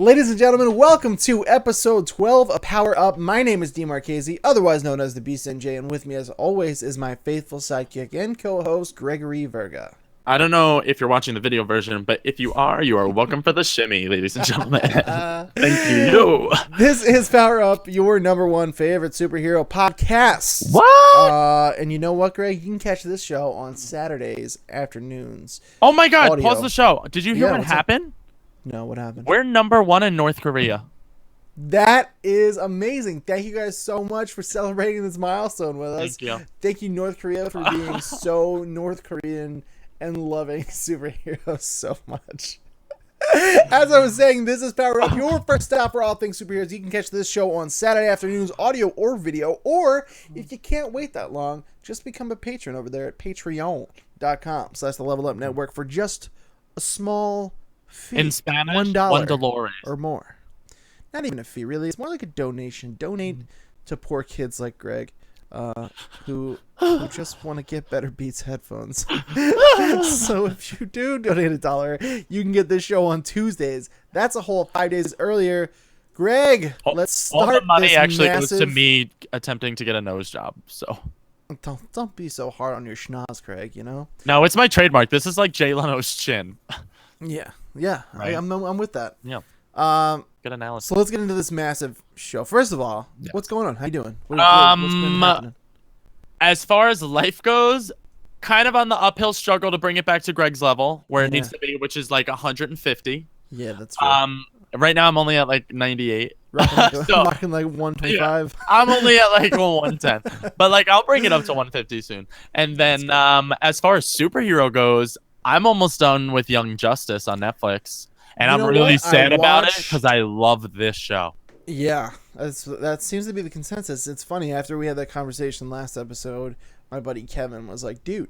Ladies and gentlemen, welcome to episode 12 of Power Up. My name is Marchese, otherwise known as the Beast NJ, and with me as always is my faithful sidekick and co-host Gregory Virga. I don't know if you're watching the video version, but if you are welcome for the shimmy, ladies and gentlemen. Thank you. This is Power Up, your number one favorite superhero podcast. What? And you know what, Greg? You can catch this show on Saturdays afternoons. Oh my God! Audio. Pause the show. Did you hear what happened? No, what happened? We're number one in North Korea. That is amazing. Thank you guys so much for celebrating this milestone with us. Thank you. Thank you, North Korea, for being so North Korean and loving superheroes so much. As I was saying, this is Power Up, your first stop for all things superheroes. You can catch this show on Saturday afternoons, audio or video, or if you can't wait that long, just become a patron over there at patreon.com/the Level Up Network for just a small fee. In Spanish, $1 or more. Not even a fee, really. It's more like a donation. Donate to poor kids like Greg, who just want to get better Beats headphones. So if you do donate $1, you can get this show on Tuesdays. That's a whole 5 days earlier. Greg, let's start. All the money this actually massive... goes to me attempting to get a nose job. So don't be so hard on your schnoz, Craig. You know. No, it's my trademark. This is like Jay Leno's chin. Yeah. Right. I'm with that. Yeah. Good analysis. So let's get into this massive show. First of all, What's going on? How you doing? What's been happening? As far as life goes, kind of on the uphill struggle to bring it back to Greg's level where it needs to be, which is like 150. Yeah, that's right. Right now I'm only at like 98. Rocking like 125. Yeah, I'm only at like 110. But like I'll bring it up to 150 soon. And then as far as superhero goes, I'm almost done with Young Justice on Netflix. And I'm really sad about it because I love this show. Yeah, that seems to be the consensus. It's funny, after we had that conversation last episode, my buddy Kevin was like, dude,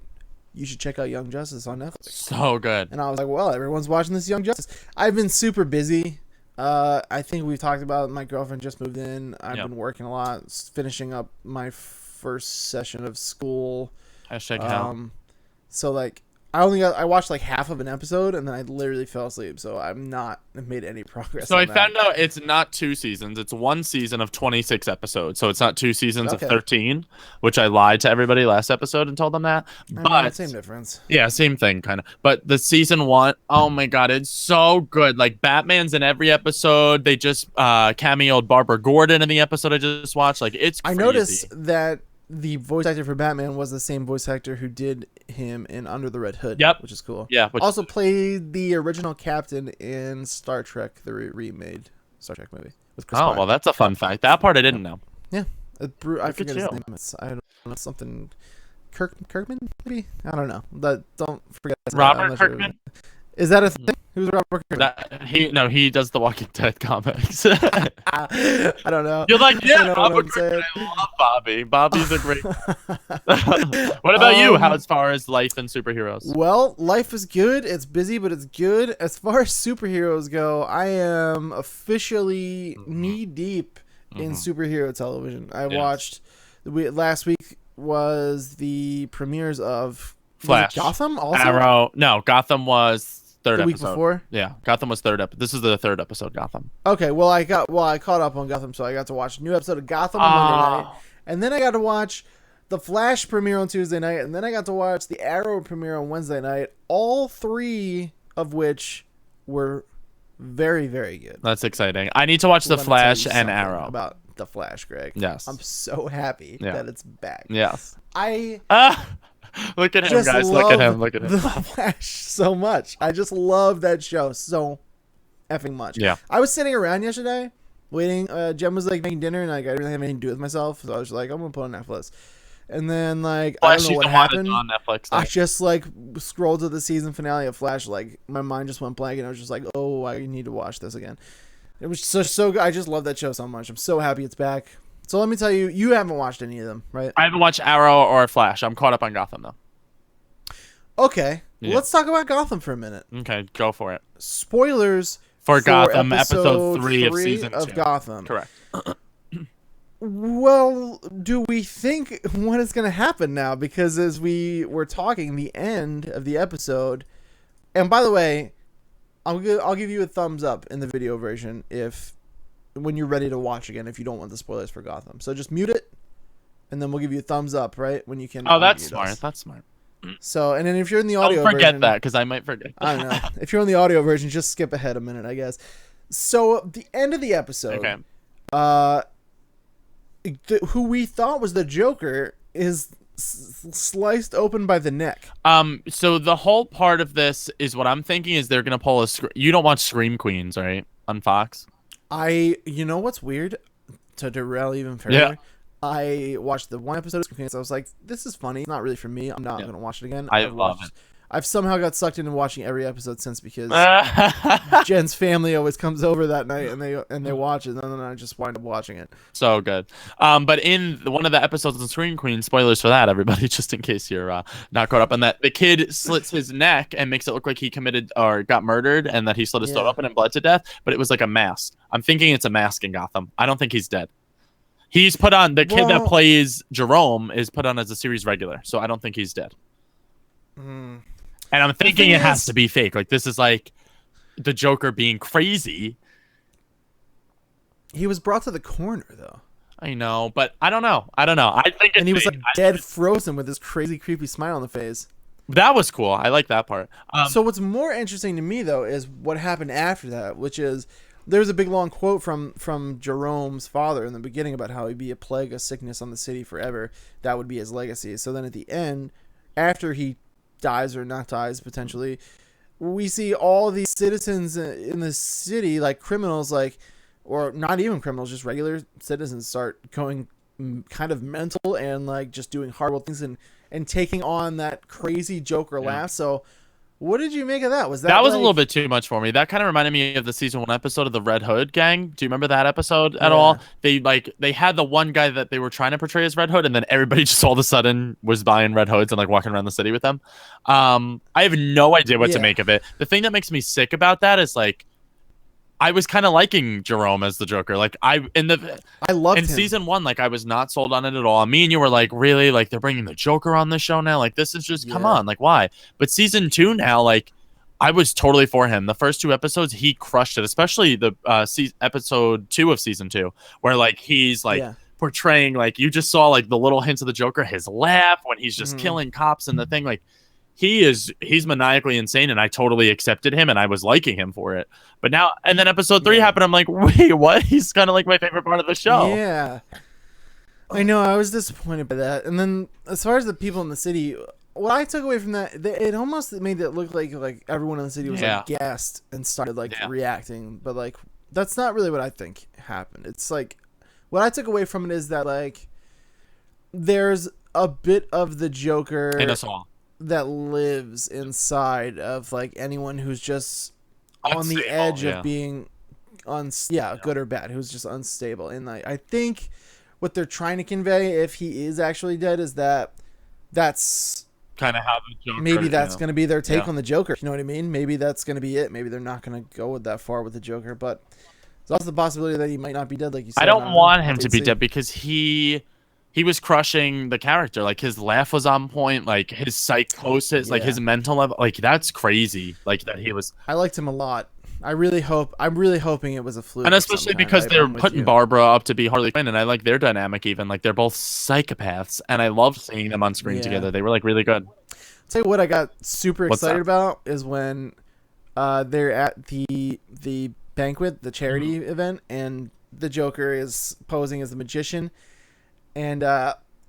you should check out Young Justice on Netflix. So good. And I was like, well, everyone's watching this Young Justice. I've been super busy. I think we've talked about it. My girlfriend just moved in. I've been working a lot, finishing up my first session of school. #how. So like, I watched like half of an episode and then I literally fell asleep, so I'm not made any progress. So I found out it's not 2 seasons; it's 1 season of 26 episodes. So it's not 2 seasons of 13, which I lied to everybody last episode and told them that. But same difference. Yeah, same thing, kind of. But the season 1, oh my God, it's so good. Like Batman's in every episode. They just cameoed Barbara Gordon in the episode I just watched. Like it's crazy. I noticed that the voice actor for Batman was the same voice actor who did him in Under the Red Hood. Yep. Which is cool. Yeah. Also played the original captain in Star Trek, the remade Star Trek movie with Chris Pine. Well, that's a fun fact. That part I didn't know. Yeah. I forget his name. I don't know, something Kirkman, maybe? I don't know. Don't forget. Robert Kirkman? Is that a thing? Who's Robert Kirkman? He does the Walking Dead comics. I don't know. You're like, yeah, Robert Kirkman. I love Bobby. Bobby's a great. What about you? How as far as life and superheroes? Well, life is good. It's busy, but it's good. As far as superheroes go, I am officially knee deep in superhero television. I watched. Last week was the premieres of Flash, Gotham, also Arrow. No, Gotham was third the week episode. Before. Yeah, Gotham was third episode. This is the third episode, Gotham. Okay, well I caught up on Gotham, so I got to watch a new episode of Gotham on Monday night, and then I got to watch the Flash premiere on Tuesday night, and then I got to watch the Arrow premiere on Wednesday night. All 3 of which were very, very good. That's exciking. I need to watch the Flash and Arrow. About the Flash, Greg. Yes, I'm so happy that it's back. Yes, Look at him, guys. Look at him. The Flash so much. I just love that show so effing much. Yeah. I was sitting around yesterday waiting. Jem was like making dinner and like I didn't really have anything to do with myself, so I was like, I'm gonna put on Netflix. And then like I don't know what happened. On Netflix, I just like scrolled to the season finale of Flash. Like my mind just went blank, and I was just like, oh, I need to watch this again. It was so good. I just love that show so much. I'm so happy it's back. So let me tell you, you haven't watched any of them, right? I haven't watched Arrow or Flash. I'm caught up on Gotham, though. Okay. Well, let's talk about Gotham for a minute. Okay, go for it. Spoilers for Gotham, episode 3 of season 2. Gotham. Correct. Well, do we think what is going to happen now? Because as we were talking, the end of the episode, and by the way, I'll give you a thumbs up in the video version when you're ready to watch again, if you don't want the spoilers for Gotham. So just mute it, and then we'll give you a thumbs up, right? When you can. Oh, that's smart. That's smart. So, and then if you're in the audio don't forget version, that, because I might forget. I don't know. If you're in the audio version, just skip ahead a minute, I guess. So the end of the episode, who we thought was the Joker is sliced open by the neck. So the whole part of this is what I'm thinking is they're gonna pull you don't watch Scream Queens, right? On Fox. You know what's weird? To derail even further. Yeah. I watched the one episode of Scream Queens. I was like, this is funny. It's not really for me. I'm not gonna watch it again. I love it. I've somehow got sucked into watching every episode since, because Jen's family always comes over that night and they watch it, and then I just wind up watching it. So good. But in one of the episodes of Scream Queen, spoilers for that, everybody, just in case you're not caught up on that, the kid slits his neck and makes it look like he committed or got murdered, and that he slit his throat open and bled to death, but it was like a mask. I'm thinking it's a mask in Gotham. I don't think he's dead. He's put on, the kid that plays Jerome is put on as a series regular, so I don't think he's dead. And I'm thinking it has to be fake. Like, this is like the Joker being crazy. He was brought to the corner, though. I know, but I don't know. I think and he was like dead frozen with this crazy, creepy smile on the face. That was cool. I like that part. So what's more interesting to me, though, is what happened after that, which is there's a big, long quote from Jerome's father in the beginning about how he'd be a plague of sickness on the city forever. That would be his legacy. So then at the end, after he dies or not dies potentially, we see all these citizens in the city, like criminals, like, or not even criminals, just regular citizens, start going kind of mental and like just doing horrible things and taking on that crazy Joker laugh. So what did you make of that? Was that was a little bit too much for me. That kind of reminded me of the season 1 episode of the Red Hood gang. Do you remember that episode at all? They had the one guy that they were trying to portray as Red Hood, and then everybody just all of a sudden was buying Red Hoods and like walking around the city with them. I have no idea what to make of it. The thing that makes me sick about that is like, I was kind of liking Jerome as the Joker. Like I loved him. Season 1, like I was not sold on it at all. Me and you were like, really? Like they're bringing the Joker on the show now? Like this is just come on, like why? But season 2 now, like I was totally for him. The first 2 episodes, he crushed it, especially the episode 2 of season 2, where like he's like portraying, like you just saw like the little hints of the Joker, his laugh when he's just killing cops and the thing, like he's maniacally insane, and I totally accepted him and I was liking him for it. But now, and then episode 3 happened, I'm like, wait, what? He's kind of like my favorite part of the show. Yeah, I know. I was disappointed by that. And then as far as the people in the city, what I took away from that, it almost made it look like everyone in the city was like gassed and started like reacting. But like that's not really what I think happened. It's like what I took away from it is that like there's a bit of the Joker in us all that lives inside of like anyone who's just on the edge of being good or bad, who's just unstable. And I think what they're trying to convey, if he is actually dead, is that's kind of how the Joker, maybe that's going to be their take on the Joker. You know what I mean? Maybe that's going to be it. Maybe they're not going to go with that far with the Joker, but there's also the possibility that he might not be dead, like you said. I don't want him to be dead because he was crushing the character. Like his laugh was on point, like his psychosis, like his mental level, like that's crazy. Like that he was. I liked him a lot. I'm really hoping it was a fluke. And especially because they're putting Barbara up to be Harley Quinn, and I like their dynamic even. Like they're both psychopaths, and I loved seeing them on screen together. They were like really good. I'll tell you what I got super excited about is when they're at the banquet, the charity event, and the Joker is posing as the magician. And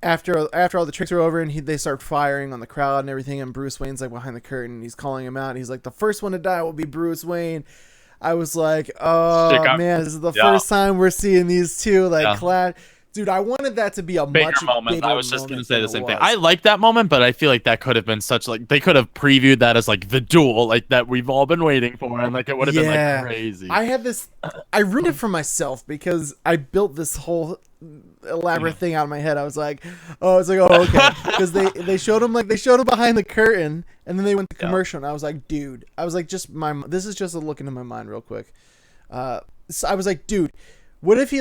after all the tricks are over and they start firing on the crowd and everything, and Bruce Wayne's like behind the curtain and he's calling him out. And he's like, the first one to die will be Bruce Wayne. I was like, oh man, this is the first time we're seeing these two like clash. Dude, I wanted that to be a bigger much moment. bigger I was just gonna say the same thing. was. I like that moment, but I feel like that could have been such like they could have previewed that as like the duel, like that we've all been waiting for, and like it would have been like crazy. I ruined it for myself because I built this whole elaborate thing out of my head. I was like, okay, because they showed him behind the curtain, and then they went to commercial, and I was like, dude, this is just a look into my mind real quick. So I was like, dude, what if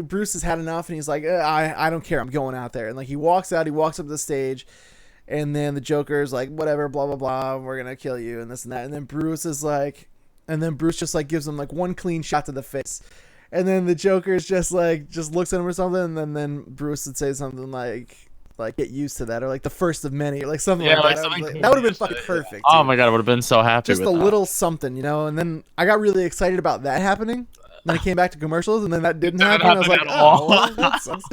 Bruce has had enough and he's like, I don't care, I'm going out there, and like he walks up to the stage, and then the Joker's like, whatever, blah blah blah, we're gonna kill you and this and that, and then Bruce is like, and then Bruce just like gives him like one clean shot to the face, and then the Joker's just looks at him or something, and then Bruce would say something like get used to that, or like the first of many, or like something like that. That would have been fucking perfect. Oh dude. my god, I would have been so happy. Just with a that. little something, And then I got really excited about that happening. Then it came back to commercials, and then that didn't happen. I was like, oh, well, that sucks.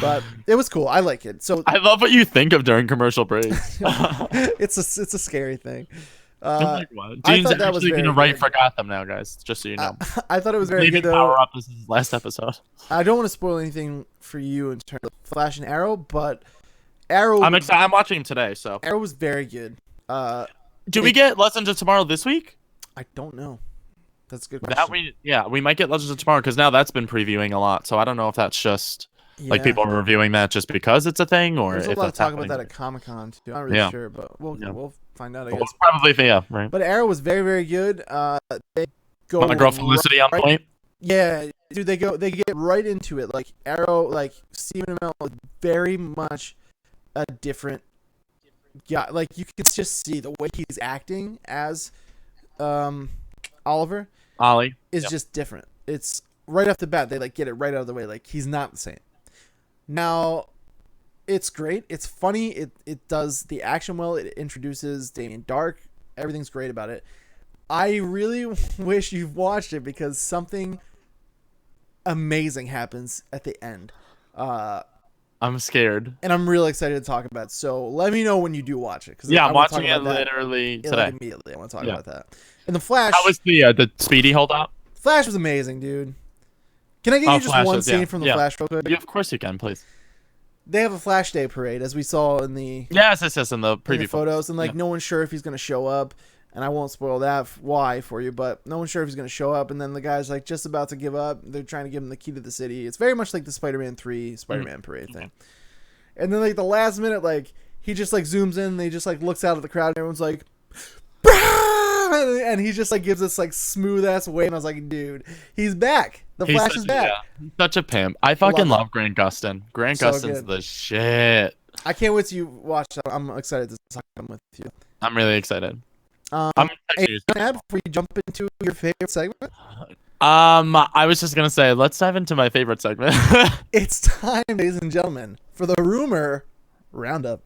But it was cool. I like it. So I love what you think of during commercial breaks. it's a scary thing. Dean's actually going to write for Gotham now, guys. Just so you know. I thought it was very good. Though. Power Up. This is his last episode. I don't want to spoil anything for you in terms of Flash and Arrow, but Arrow. I'm excited. I'm watching him today. So Arrow was very good. Do we get Legends of Tomorrow this week? I don't know. That's a good question. We might get Legends of Tomorrow because now that's been previewing a lot. So I don't know if that's just like people are reviewing that just because it's a thing, or there's if a lot of talk happening. about that at Comic-Con too. I'm not really sure, but we'll find out. I guess. Probably right. But Arrow was very, very good. They go. My girl Felicity on point. Yeah, dude, they get right into it. Like Arrow, like Stephen Amell is very much a different guy. Like you can just see the way he's acting as Oliver. Ollie is just different. It's right off the bat. They like get it right out of the way. Like he's not the same. Now, it's great. It's funny. It does the action well. It introduces Damien Dark. Everything's great about it. I really wish you've watched it because something amazing happens at the end. I'm scared. And I'm really excited to talk about it. So let me know when you do watch it. I'm watching it literally today. Like immediately. I want to talk about that. And the Flash. How was the Speedy holdout? Flash was amazing, dude. Can I give you just one scene from the Flash real quick? Yeah, of course you can, please. They have a Flash Day parade, as we saw in the in the preview photos, and no one's sure if he's gonna show up, and I won't spoil that why for you, but no one's sure if he's gonna show up, and then the guy's like just about to give up. They're trying to give him the key to the city. It's very much like the Spider-Man 3 Spider-Man parade thing. And then the last minute, he just zooms in, and he just looks out at the crowd, and everyone's like, and he just gives this smooth ass wave, and I was like, dude, he's back. The Flash is back. He's such a pimp. I fucking love Grant Gustin. Grant Gustin's the shit. I can't wait till you watch that. I'm excited to talk with you. I'm really excited. I'm before you jump into your favorite segment. I was just gonna say, let's dive into my favorite segment. It's time, ladies and gentlemen, for the rumor roundup.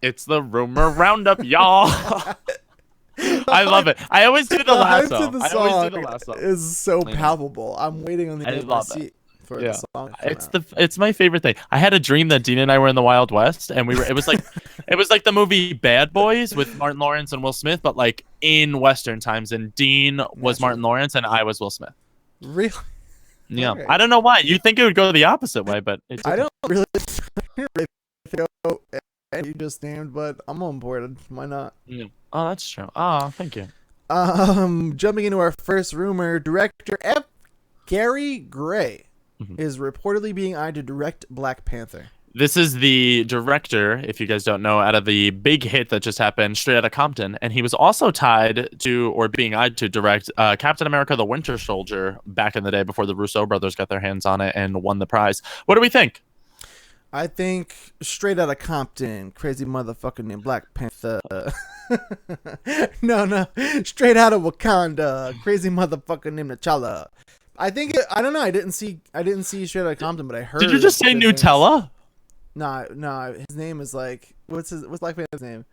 It's the rumor roundup, y'all. I love it. I always do the lasso. I always do the lasso. Is so palpable. I'm waiting on the edge of my seat for the song. It's my favorite thing. I had a dream that Dean and I were in the Wild West, and it was like the movie Bad Boys with Martin Lawrence and Will Smith, but in Western times. And Dean was Martin Lawrence, and I was Will Smith. Really? Yeah. Okay. I don't know why. You'd think it would go the opposite way, but it didn't. I don't really go. And you just named, but I'm on board. Why not? Yeah. Oh, that's true. Oh, thank you. Jumping into our first rumor, director F. Gary Gray is reportedly being eyed to direct Black Panther. This is the director, if you guys don't know, out of the big hit that just happened, Straight Outta Compton, and he was also tied to, or being eyed to direct, Captain America: The Winter Soldier back in the day before the Russo brothers got their hands on it and won the prize. What do we think? I think Straight Outta Compton, crazy motherfucker named Black Panther. No, Straight Outta Wakanda, crazy motherfucker named T'Challa. I think I don't know. I didn't see Straight Outta Compton, but I heard. Did you just say Nutella? No. His name is what's Black Panther's name?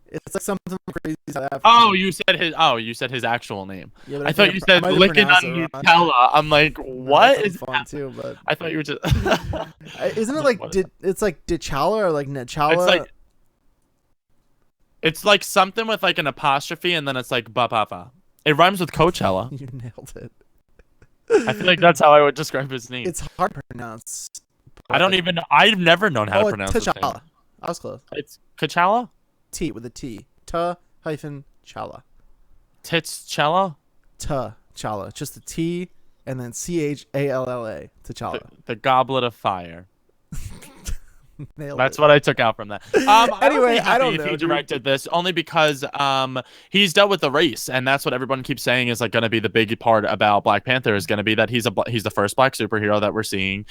It's something crazy South African. Oh, you said his actual name. Yeah, I thought you said licking on Nutella. I'm like, what is fun too? But I thought you were just. Isn't it it's like T'Challa or N'Challa? It's like something with an apostrophe and then it's like ba. It rhymes with Coachella. You nailed it. I feel like that's how I would describe his name. It's hard to pronounce. I don't even know. I've never known how to pronounce T'Challa. I was close. It's Coachella? T with a T. T-Chala. Titschella? T'Challa. Just a T and then Challa. T'Challa. The Goblet of Fire. That's what I took out from that. Anyway, I don't if know. he directed this only because he's dealt with the race, and that's what everyone keeps saying is like going to be the big part about Black Panther is going to be that he's the first Black superhero that we're seeing.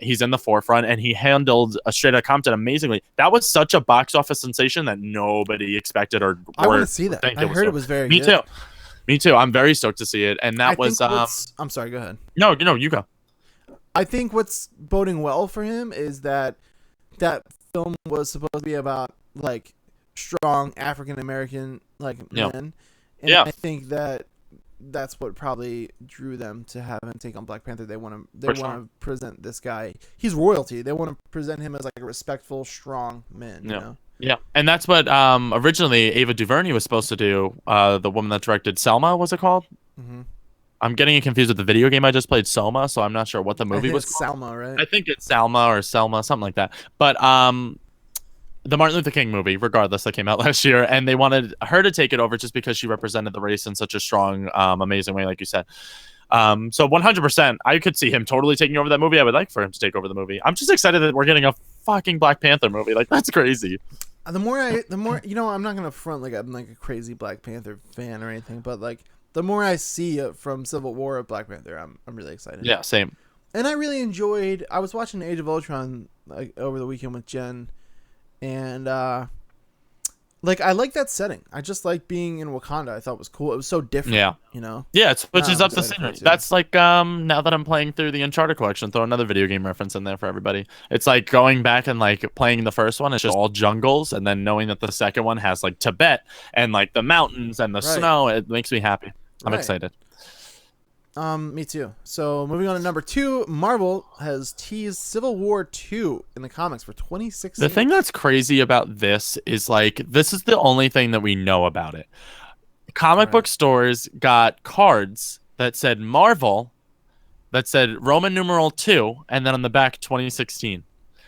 He's in the forefront, and he handled a Straight Outta Compton amazingly. That was such a box office sensation that nobody expected or I want to see that. I heard it was very good. Me too. Me too. I'm very stoked to see it, and that was. I'm sorry. Go ahead. No, you go. I think what's boding well for him is that film was supposed to be about like strong African American men, and I think that's what probably drew them to have him take on Black Panther. They want to present this guy. He's royalty. They want to present him as like a respectful, strong man. You know? Yeah, and that's what originally Ava DuVernay was supposed to do. The woman that directed Selma, was it called? Mm-hmm. I'm getting it confused with the video game I just played, Soma, so I'm not sure what the movie was called. Selma, right? I think it's Salma or Selma, something like that. But the Martin Luther King movie, regardless, that came out last year, and they wanted her to take it over just because she represented the race in such a strong, amazing way, like you said. So 100%, I could see him totally taking over that movie. I would like for him to take over the movie. I'm just excited that we're getting a fucking Black Panther movie. Like, that's crazy. The more, I'm not gonna front like I'm like a crazy Black Panther fan or anything, but like the more I see from Civil War of Black Panther, I'm really excited. Yeah, same. And I really enjoyed. I was watching Age of Ultron like over the weekend with Jen, and like I like that setting. I just like being in Wakanda. I thought it was cool. It was so different. Yeah. You know. Yeah, it switches up the scenery. That's like now that I'm playing through the Uncharted collection, throw another video game reference in there for everybody. It's like going back and like playing the first one. It's just all jungles, and then knowing that the second one has like Tibet and like the mountains and the snow. It makes me happy. I'm excited. Me too. So moving on to number 2, Marvel has teased Civil War 2 in the comics for 2016. The thing that's crazy about this is like this is the only thing that we know about it. Comic book stores got cards that said Marvel, that said Roman numeral 2, and then on the back 2016,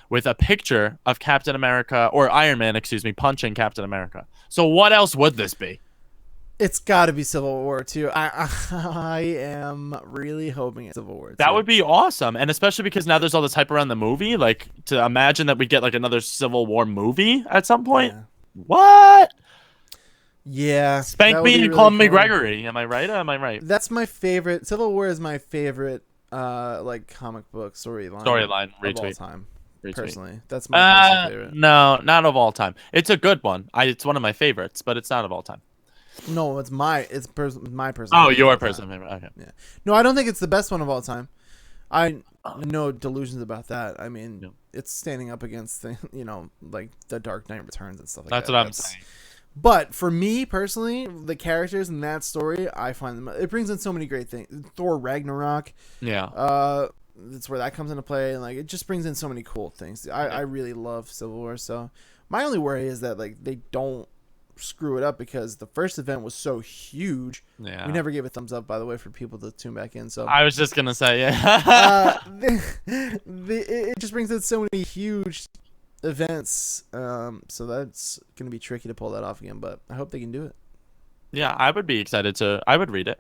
with a picture of Captain America or Iron Man, punching Captain America. So what else would this be? It's got to be Civil War 2. I am really hoping it's Civil War 2. That would be awesome, and especially because now there's all this hype around the movie. Like, to imagine that we get like another Civil War movie at some point. Yeah. What? Yeah. Spank me and really call me Gregory. Am I right? Or am I right? That's my favorite. Civil War is my favorite like comic book storyline of all time. Personally, that's my personal favorite. No, not of all time. It's a good one. It's one of my favorites, but it's not of all time. No, it's my personal. Oh, your personal favorite. Okay. Yeah. No, I don't think it's the best one of all time. I no delusions about that. I mean, it's standing up against like the Dark Knight Returns and stuff like that. That's what I'm saying. But for me personally, the characters in that story, I find them. It brings in so many great things. Thor Ragnarok. Yeah. That's where that comes into play, and like it just brings in so many cool things. I really love Civil War. So my only worry is that like they don't screw it up because the first event was so huge. Yeah. We never gave a thumbs up, by the way, for people to tune back in. So I was just gonna say, yeah. It just brings in so many huge events. So that's gonna be tricky to pull that off again. But I hope they can do it. Yeah, I would be excited to. I would read it.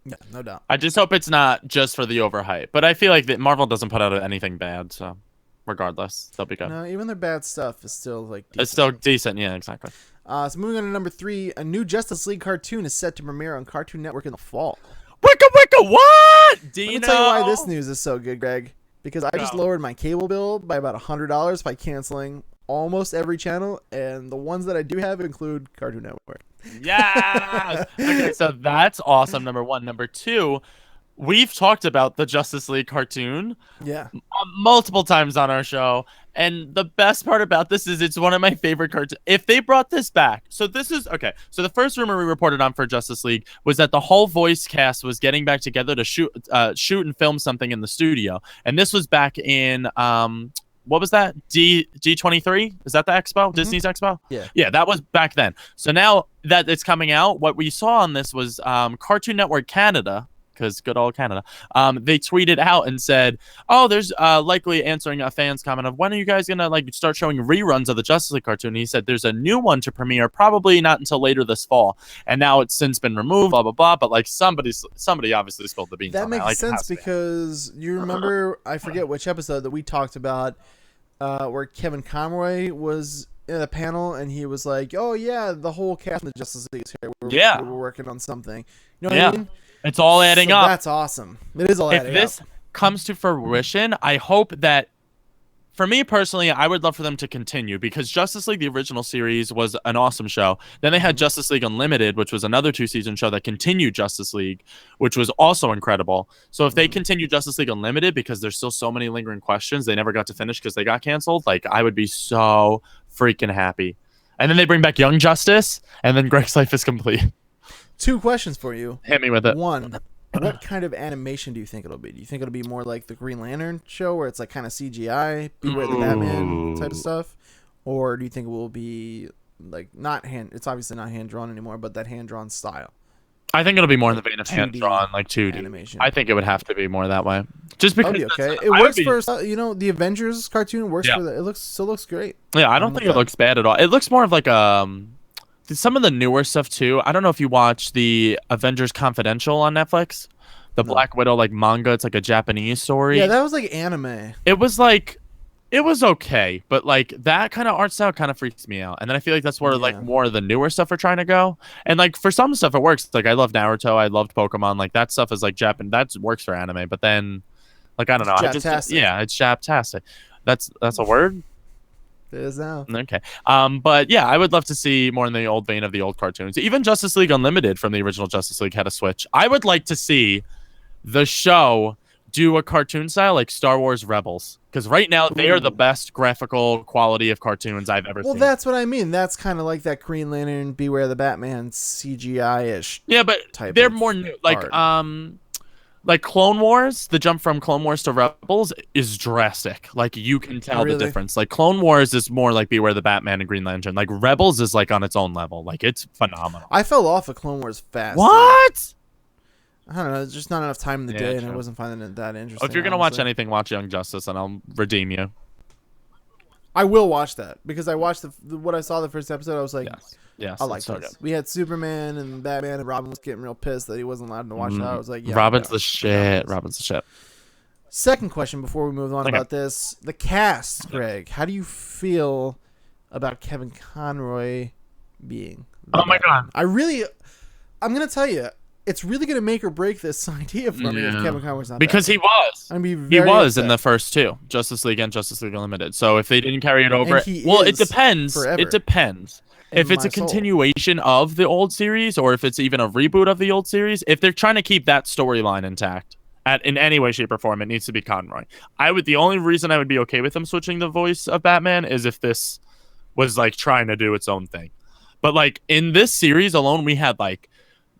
Yeah, no doubt. I just hope it's not just for the overhype. But I feel like that Marvel doesn't put out anything bad, so regardless, they'll be good. No, even their bad stuff is still like decent. It's still decent. Yeah, exactly. So moving on to number 3, a new Justice League cartoon is set to premiere on Cartoon Network in the fall. Wicca, what? Let me tell you why this news is so good, Greg. Because I just lowered my cable bill by about $100 by canceling almost every channel, and the ones that I do have include Cartoon Network. Yes. Okay, so that's awesome. Number 1. Number 2. We've talked about the Justice League cartoon multiple times on our show. And the best part about this is it's one of my favorite cartoons. If they brought this back. So this is okay. So the first rumor we reported on for Justice League was that the whole voice cast was getting back together to shoot and film something in the studio. And this was back in what was that? G23? Is that the expo? Mm-hmm. Disney's expo? Yeah. Yeah, that was back then. So now that it's coming out, what we saw on this was Cartoon Network Canada, because good old Canada, they tweeted out and said, oh, there's likely answering a fan's comment of when are you guys going to like start showing reruns of the Justice League cartoon? And he said there's a new one to premiere, probably not until later this fall. And now it's since been removed, blah, blah, blah. But like somebody obviously spilled the beans. That makes like, sense because you remember, I forget which episode that we talked about where Kevin Conroy was in a panel and he was like, "Oh yeah, the whole cast of the Justice League is here. We're working on something." You know what I mean? It's all adding up. That's awesome. It is all adding up. If this comes to fruition, I hope that, for me personally, I would love for them to continue, because Justice League, the original series, was an awesome show. Then they had Justice League Unlimited, which was another 2-season show that continued Justice League, which was also incredible. So if they continue Justice League Unlimited, because there's still so many lingering questions they never got to finish because they got canceled, like, I would be so freaking happy. And then they bring back Young Justice, and then Greg's life is complete. 2 questions for you. Hit me with it. 1, what kind of animation do you think it'll be? Do you think it'll be more like the Green Lantern show, where it's like kind of CGI, Beware the Batman type of stuff? Or do you think it will be like it's obviously not hand-drawn anymore, but that hand-drawn style? I think it'll be more in the vein of hand-drawn, like 2D. Animation. I think it would have to be more that way. Just because okay. It works for, the Avengers cartoon works for that. It still looks great. Yeah, I don't think it looks bad at all. It looks more of like some of the newer stuff too. I don't know if you watch the Avengers Confidential on Netflix, the Black Widow like manga. It's like a Japanese story. Yeah, that was like anime. It was okay, but like that kind of art style kind of freaks me out. And then I feel like that's where like more of the newer stuff are trying to go. And like for some stuff it works. Like I love Naruto, I loved Pokemon. Like that stuff is like Japan. That works for anime. But then, like I don't know. It's Japtastic. That's a word. It is now. Okay. But yeah, I would love to see more in the old vein of the old cartoons. Even Justice League Unlimited from the original Justice League had a switch. I would like to see the show do a cartoon style like Star Wars Rebels, because right now they are the best graphical quality of cartoons I've ever seen. Well, that's what I mean. That's kind of like that Green Lantern, Beware the Batman CGI-ish. Yeah, but they're more new. Like Clone Wars, the jump from Clone Wars to Rebels is drastic. Like you can tell the difference. Like Clone Wars is more like Beware the Batman and Green Lantern. Like Rebels is like on its own level. Like it's phenomenal. I fell off of Clone Wars fast. What? I don't know. There's just not enough time in the day, and I wasn't finding it that interesting. If you're gonna watch anything, watch Young Justice, and I'll redeem you. I will watch that because I watched what I saw the first episode. I was like, yes, I like this. Good. We had Superman and Batman, and Robin was getting real pissed that he wasn't allowed to watch that. I was like, yeah, Robin's the shit. Robin's the shit. Second question before we move on about this: the cast, Greg. How do you feel about Kevin Conroy being? Oh my God! I'm gonna tell you. It's really going to make or break this idea for me if Kevin Conroy's not because there. he was. He was in the first two, Justice League and Justice League Unlimited. So if they didn't carry it over, it depends. Forever. It depends. If it's a continuation of the old series or if it's even a reboot of the old series, if they're trying to keep that storyline intact in any way, shape, or form, it needs to be Conroy. The only reason I would be okay with them switching the voice of Batman is if this was like trying to do its own thing. But like in this series alone, we had like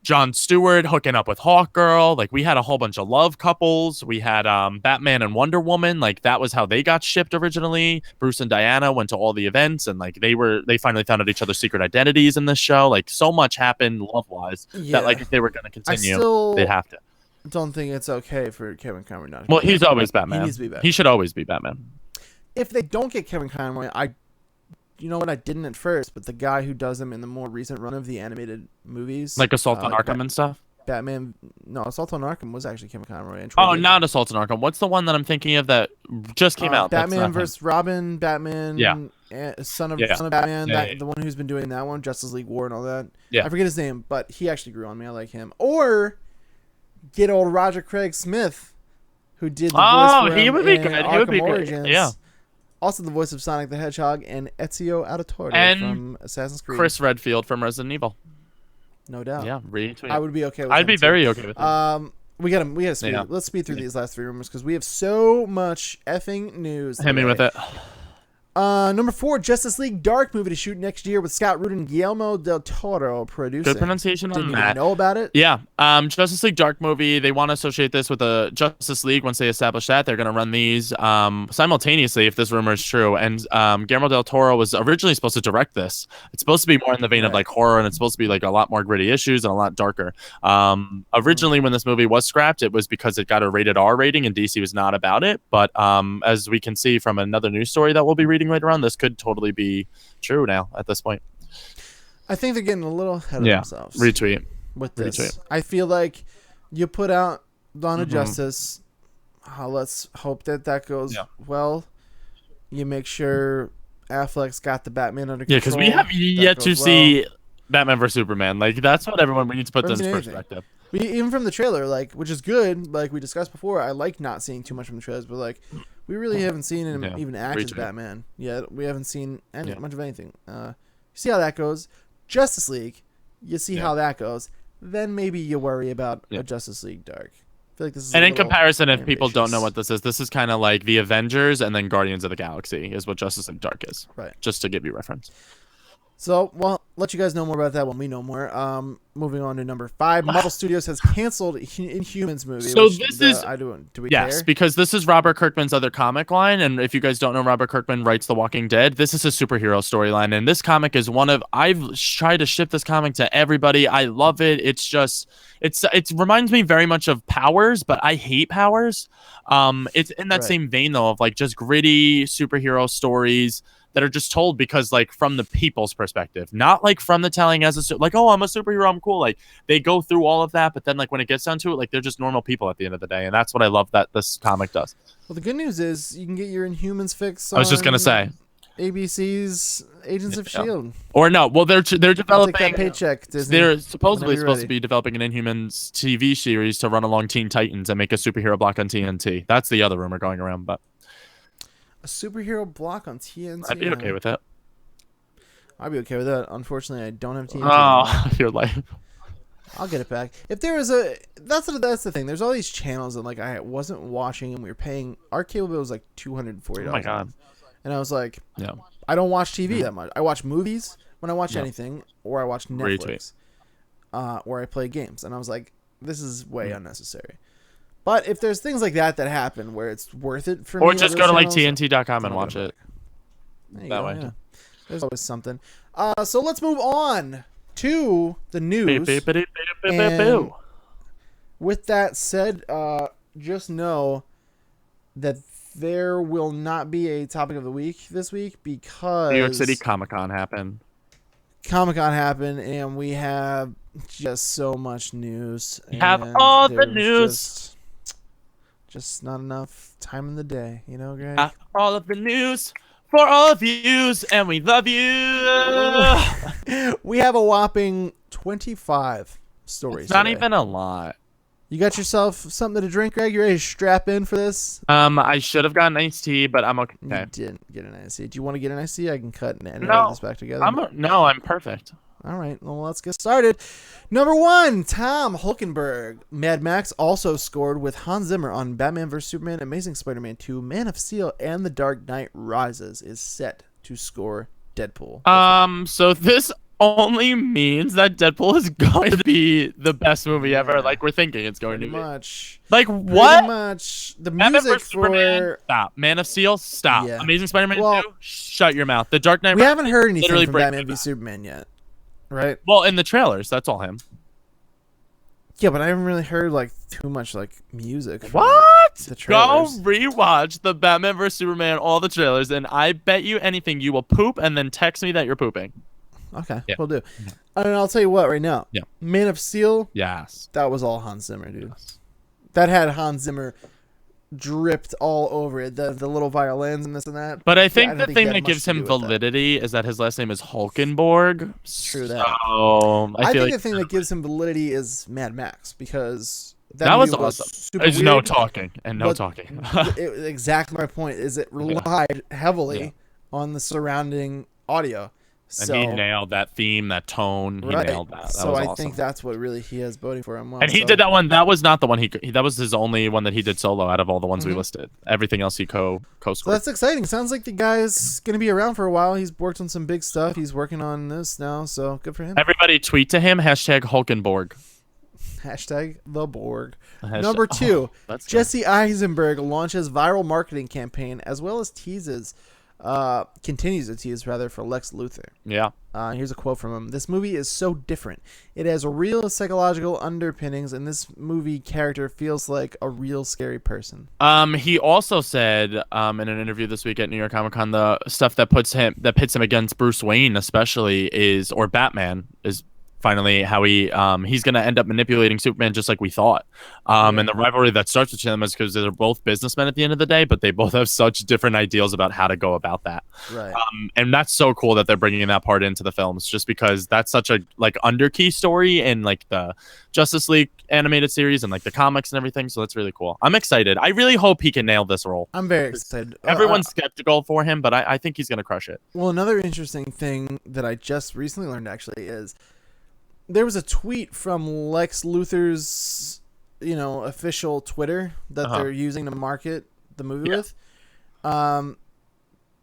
Jon Stewart hooking up with Hawkgirl. Like we had a whole bunch of love couples. We had Batman and Wonder Woman. Like that was how they got shipped originally. Bruce and Diana went to all the events, and like they finally found out each other's secret identities in this show. Like so much happened love wise that like if they were going to continue, they'd have to. Don't think it's okay for Kevin Conroy not to. Well, he's always Batman. He needs to be Batman. He should always be Batman. If they don't get Kevin Conroy, you know what? I didn't at first, but the guy who does them in the more recent run of the animated movies, like Assault on Arkham and stuff. Assault on Arkham was actually Kevin Conroy. And not Assault on Arkham. What's the one that I'm thinking of that just came out? Batman vs. Robin. Batman. Yeah. Son of Batman. The one who's been doing that one, Justice League War and all that. Yeah. I forget his name, but he actually grew on me. I like him. Or get old Roger Craig Smith, who did the voice for him he would be good. Arkham He would be Origins. good. Yeah. Also the voice of Sonic the Hedgehog and Ezio Auditore from Assassin's Creed. Chris Redfield from Resident Evil. No doubt. Yeah, retweet. I would be okay with I'd be very okay with him. We gotta speed. Yeah. Let's speed through these last 3 rumors because we have so much effing news. Hit me with it. Number 4, Justice League Dark movie to shoot next year with Scott Rudin and Guillermo del Toro producing. Good pronunciation on that. Didn't know about it? Yeah. Justice League Dark movie, they want to associate this with the Justice League. Once they establish that, they're going to run these simultaneously if this rumor is true. And Guillermo del Toro was originally supposed to direct this. It's supposed to be more in the vein of like horror, and it's supposed to be like a lot more gritty issues and a lot darker. Originally, when this movie was scrapped, it was because it got a rated R rating and DC was not about it. But as we can see from another news story that we'll be reading later on, this could totally be true now at this point. I think they're getting a little ahead of themselves. Retweet. With this. Retweet. I feel like you put out Dawn of Justice. Let's hope that goes well. You make sure Affleck's got the Batman under control. Yeah, because we have yet to see Batman vs Superman. Like that's what everyone. We need to put this in perspective. Even from the trailer, like, which is good, like we discussed before, I like not seeing too much from the trailers, but like we really haven't seen him even act as Batman yet. We haven't seen much of anything. You see how that goes. Justice League, you see how that goes. Then maybe you worry about a Justice League Dark. I feel like this is and in comparison, if people don't know what this is kind of like the Avengers and then Guardians of the Galaxy is what Justice League Dark is. Right. Just to give you reference. So, well, let you guys know more about that when we know more. Moving on to number 5, Marvel Studios has canceled Inhumans movie. So this is do we yes, care? because this is Robert Kirkman's other comic line, and if you guys don't know, Robert Kirkman writes The Walking Dead. This is a superhero storyline, and this comic is one of I've tried to ship this comic to everybody. I love it. It's just it reminds me very much of Powers, but I hate Powers. It's in that same vein though of like just gritty superhero stories that are just told because like from the people's perspective, not like from the telling as a like, oh, I'm a superhero, I'm cool. Like they go through all of that, but then like when it gets down to it, like they're just normal people at the end of the day, and that's what I love that this comic does. Well, the good news is you can get your Inhumans fix. I was just gonna say ABC's Agents of S.H.I.E.L.D. Or no, well they're developing. I'll take that paycheck, Disney. They're supposedly supposed to be developing an Inhumans TV series to run along Teen Titans and make a superhero block on TNT. That's the other rumor going around, but. A superhero block on TNT. I'd be okay with that. I'd be okay with that. Unfortunately, I don't have TNT. Oh, your life. I'll get it back. If there is that's the thing. There's all these channels that like I wasn't watching, and we were paying. Our cable bill was like $240. Oh my god. And I was like, I don't watch TV that much. I watch movies when I watch anything, or I watch Netflix, or I play games. And I was like, this is way unnecessary. But if there's things like that happen where it's worth it for me, or just go to like TNT.com and watch it that way. Yeah. There's always something. So let's move on to the news. And with that said, just know that there will not be a topic of the week this week because New York City Comic-Con happened. And we have just so much news. We have all the news. Just not enough time in the day, you know, Greg? All of the news for all of yous, and we love you. We have a whopping 25 stories. It's not even a lot. You got yourself something to drink, Greg? You ready to strap in for this? I should have gotten iced tea, but I'm okay. You didn't get an iced tea. Do you want to get an iced tea? I can cut and edit this back together. I'm perfect. All right, well, let's get started. Number 1, Tom Hulkenberg. Mad Max also scored with Hans Zimmer on Batman vs. Superman, Amazing Spider-Man 2, Man of Steel, and The Dark Knight Rises is set to score Deadpool. So this only means that Deadpool is going to be the best movie ever. Like we're thinking it's going to be. Much. Like what? Pretty much. The music for stop. Man of Steel, stop. Yeah. Amazing Spider-Man 2, shut your mouth. The Dark Knight. We haven't heard anything from Batman v Superman yet. Right. Well, in the trailers, that's all him. Yeah, but I haven't really heard like too much like music. What? The trailers. Go rewatch the Batman vs Superman, all the trailers, and I bet you anything you will poop and then text me that you're pooping. Okay, we'll do. And I'll tell you what, right now. Yeah. Man of Steel. Yes. That was all Hans Zimmer, dude. Yes. That had Hans Zimmer dripped all over it. The little violins and this and that. But I think the thing that gives him validity is that his last name is Hulkenborg. True that. So I think the thing that gives him validity is Mad Max because that was awesome. There's no talking and no talking. Exactly my point. Is it relied heavily on the surrounding audio. And he nailed that theme, that tone. He nailed that. So I think that's what really he has voting for him. And he did that one. That was not the one that was his only one that he did solo out of all the ones we listed. Everything else he co-scored. So that's exciting. Sounds like the guy's going to be around for a while. He's worked on some big stuff. He's working on this now, so good for him. Everybody tweet to him, #Hulkenborg. #the Borg. Number 2, Jesse Eisenberg launches viral marketing campaign as well as continues to tease for Lex Luthor. Yeah. Here's a quote from him. "This movie is so different. It has real psychological underpinnings, and this movie character feels like a real scary person." He also said in an interview this week at New York Comic Con, the stuff that pits him against Bruce Wayne, especially or Batman, is finally how he's gonna end up manipulating Superman just like we thought. And the rivalry that starts with them is because they're both businessmen at the end of the day, but they both have such different ideals about how to go about that. Right. And that's so cool that they're bringing that part into the films, just because that's such a like underkey story in like the Justice League animated series and like the comics and everything. So that's really cool. I'm excited. I really hope he can nail this role. I'm very excited. Everyone's skeptical for him, but I think he's gonna crush it. Well, another interesting thing that I just recently learned actually is there was a tweet from Lex Luthor's, official Twitter that they're using to market the movie with.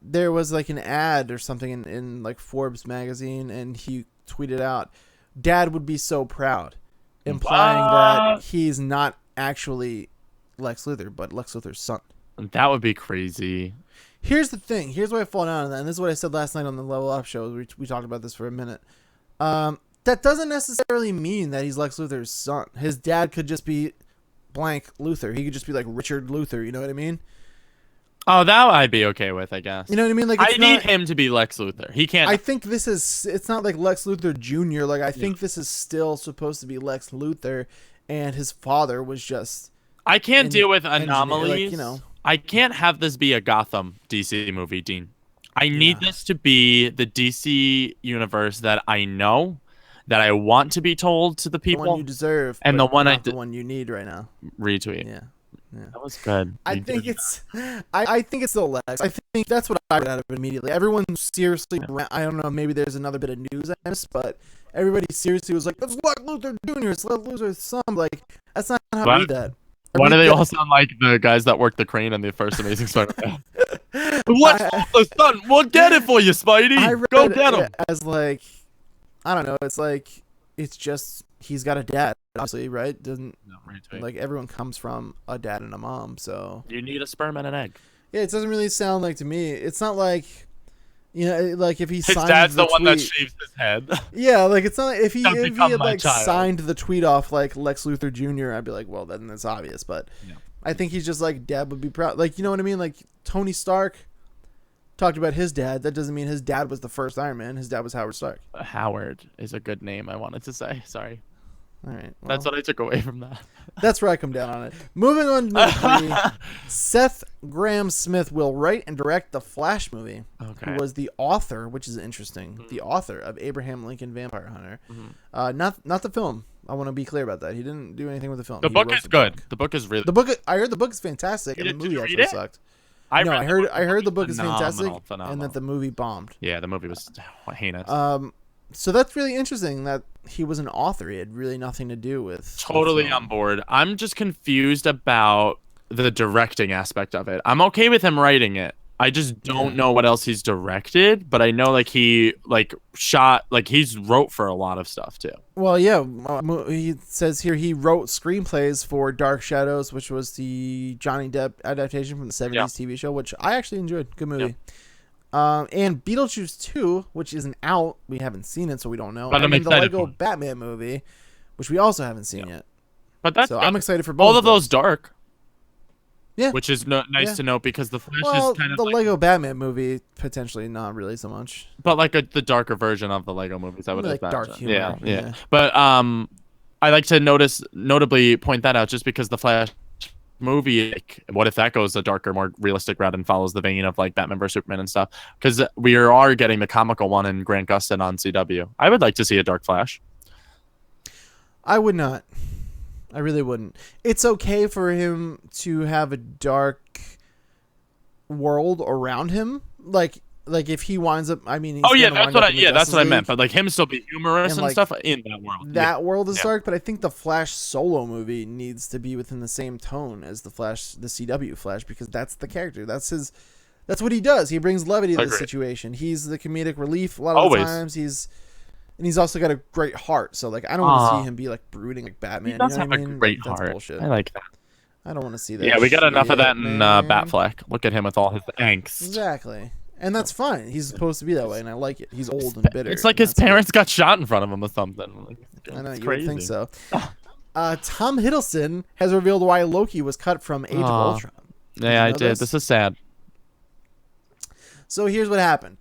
There was like an ad or something in like Forbes magazine, and he tweeted out, "Dad would be so proud," implying that he's not actually Lex Luthor, but Lex Luthor's son. That would be crazy. Here's the thing. Here's where I fall down on that, and this is what I said last night on the Level Up show. We talked about this for a minute. That doesn't necessarily mean that he's Lex Luthor's son. His dad could just be blank Luthor. He could just be like Richard Luthor. You know what I mean? Oh, that I'd be okay with, I guess. You know what I mean? Like, I need him to be Lex Luthor. He can't. I think it's not like Lex Luthor Jr. Like, I think this is still supposed to be Lex Luthor, and his father was just. I can't deal with anomalies. Like, I can't have this be a Gotham DC movie, Dean. I need this to be the DC universe that I know, that I want to be told to the people. The one you deserve, and the one the one you need right now. Retweet. Yeah. That was good. I think it's still Lex. I think that's what I read out of it immediately. Everyone seriously, I don't know, maybe there's another bit of news I missed, but everybody seriously was like, "That's Lex Luthor Jr. It's Lex Luthor's son." Like, that's not how I read that. Why do they all sound like the guys that worked the crane in the first Amazing Spider-Man? What's the son? We'll get it for you, Spidey. Go get him. As like, I don't know. It's like, it's just he's got a dad, obviously, right? Like everyone comes from a dad and a mom, so you need a sperm and an egg. Yeah, it doesn't really sound like to me. It's not like, like if he his signed dad's the tweet, one that shaves his head. Yeah, like it's not like if he had like child. signed the tweet off like Lex Luthor Jr., I'd be like, well, then that's obvious. But I think he's just like, Dad would be proud. Like, you know what I mean? Like Tony Stark talked about his dad. That doesn't mean his dad was the first Iron Man. His dad was Howard Stark. Howard is a good name, I wanted to say. Sorry. All right. Well, that's what I took away from that. That's where I come down on it. Moving on to number 3, Seth Grahame-Smith will write and direct the Flash movie. Okay. Who was the author, which is interesting, the author of Abraham Lincoln Vampire Hunter. Not the film. I want to be clear about that. He didn't do anything with the film. The book is good. The book is really. I heard the book is fantastic, and the movie actually sucked. I heard the book is fantastic, and that the movie bombed. Yeah, the movie was heinous. So that's really interesting that he was an author. He had really nothing to do with. Totally on board. I'm just confused about the directing aspect of it. I'm okay with him writing it. I just don't know what else he's directed, but I know like he shot, like he's wrote for a lot of stuff too. Well, yeah, he says here he wrote screenplays for Dark Shadows, which was the Johnny Depp adaptation from the 70s TV show, which I actually enjoyed. Good movie. And Beetlejuice 2, which isn't out. We haven't seen it, so we don't know. But and the Lego Batman movie, which we also haven't seen yet. But that's I'm excited for both. All of those dark. Yeah. Which is nice to note because the Flash is kind of the Lego Batman movie, potentially not really so much. But like the darker version of the Lego movies, I would like dark humor. Yeah. But I like to notably point that out just because the Flash movie, like, what if that goes a darker, more realistic route and follows the vein of like Batman vs Superman and stuff? Because we are getting the comical one in Grant Gustin on CW. I would like to see a dark Flash. I would not. I really wouldn't. It's okay for him to have a dark world around him, like if he winds up. I mean, that's what I meant. But like him still be humorous and stuff in that world. That world is dark, but I think the Flash solo movie needs to be within the same tone as the Flash, the CW Flash, because that's the character. That's what he does. He brings levity to the situation. He's the comedic relief a lot of the times. And he's also got a great heart. So like I don't want to see him be like brooding like Batman. He does have a great heart. That's bullshit. I like that. I don't want to see that. Yeah, we got enough of that in Batfleck. Look at him with all his angst. Exactly. And that's fine. He's supposed to be that way, and I like it. He's old and bitter. It's like his parents got shot in front of him or something. Like, I know, you would think so. Tom Hiddleston has revealed why Loki was cut from Age of Ultron. Yeah, I did. This is sad. So here's what happened.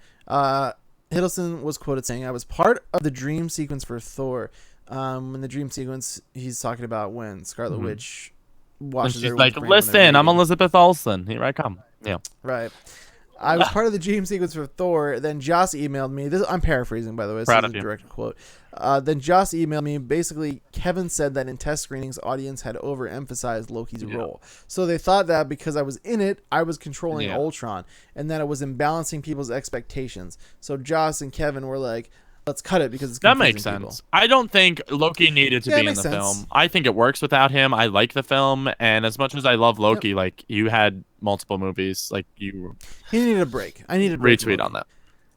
Hiddleston was quoted saying, "I was part of the dream sequence for Thor." In the dream sequence, he's talking about when Scarlet Witch washes she's everyone's like, brain when they're listen, I'm reading. Elizabeth Olsen. Here I come. Yeah. Right. I was part of the dream sequence for Thor. Then Joss emailed me. This I'm paraphrasing, by the way. This Proud is of a you. direct quote. Then Joss emailed me. Basically, Kevin said that in test screenings, audience had overemphasized Loki's role. So they thought that because I was in it, I was controlling Ultron, and that it was imbalancing people's expectations. So Joss and Kevin were like, let's cut it because it's That confusing makes sense. people. I don't think Loki needed to be in the film. I think it works without him. I like the film, and as much as I love Loki, like you had multiple movies, like he needed a break. I needed a break. Retweet on that.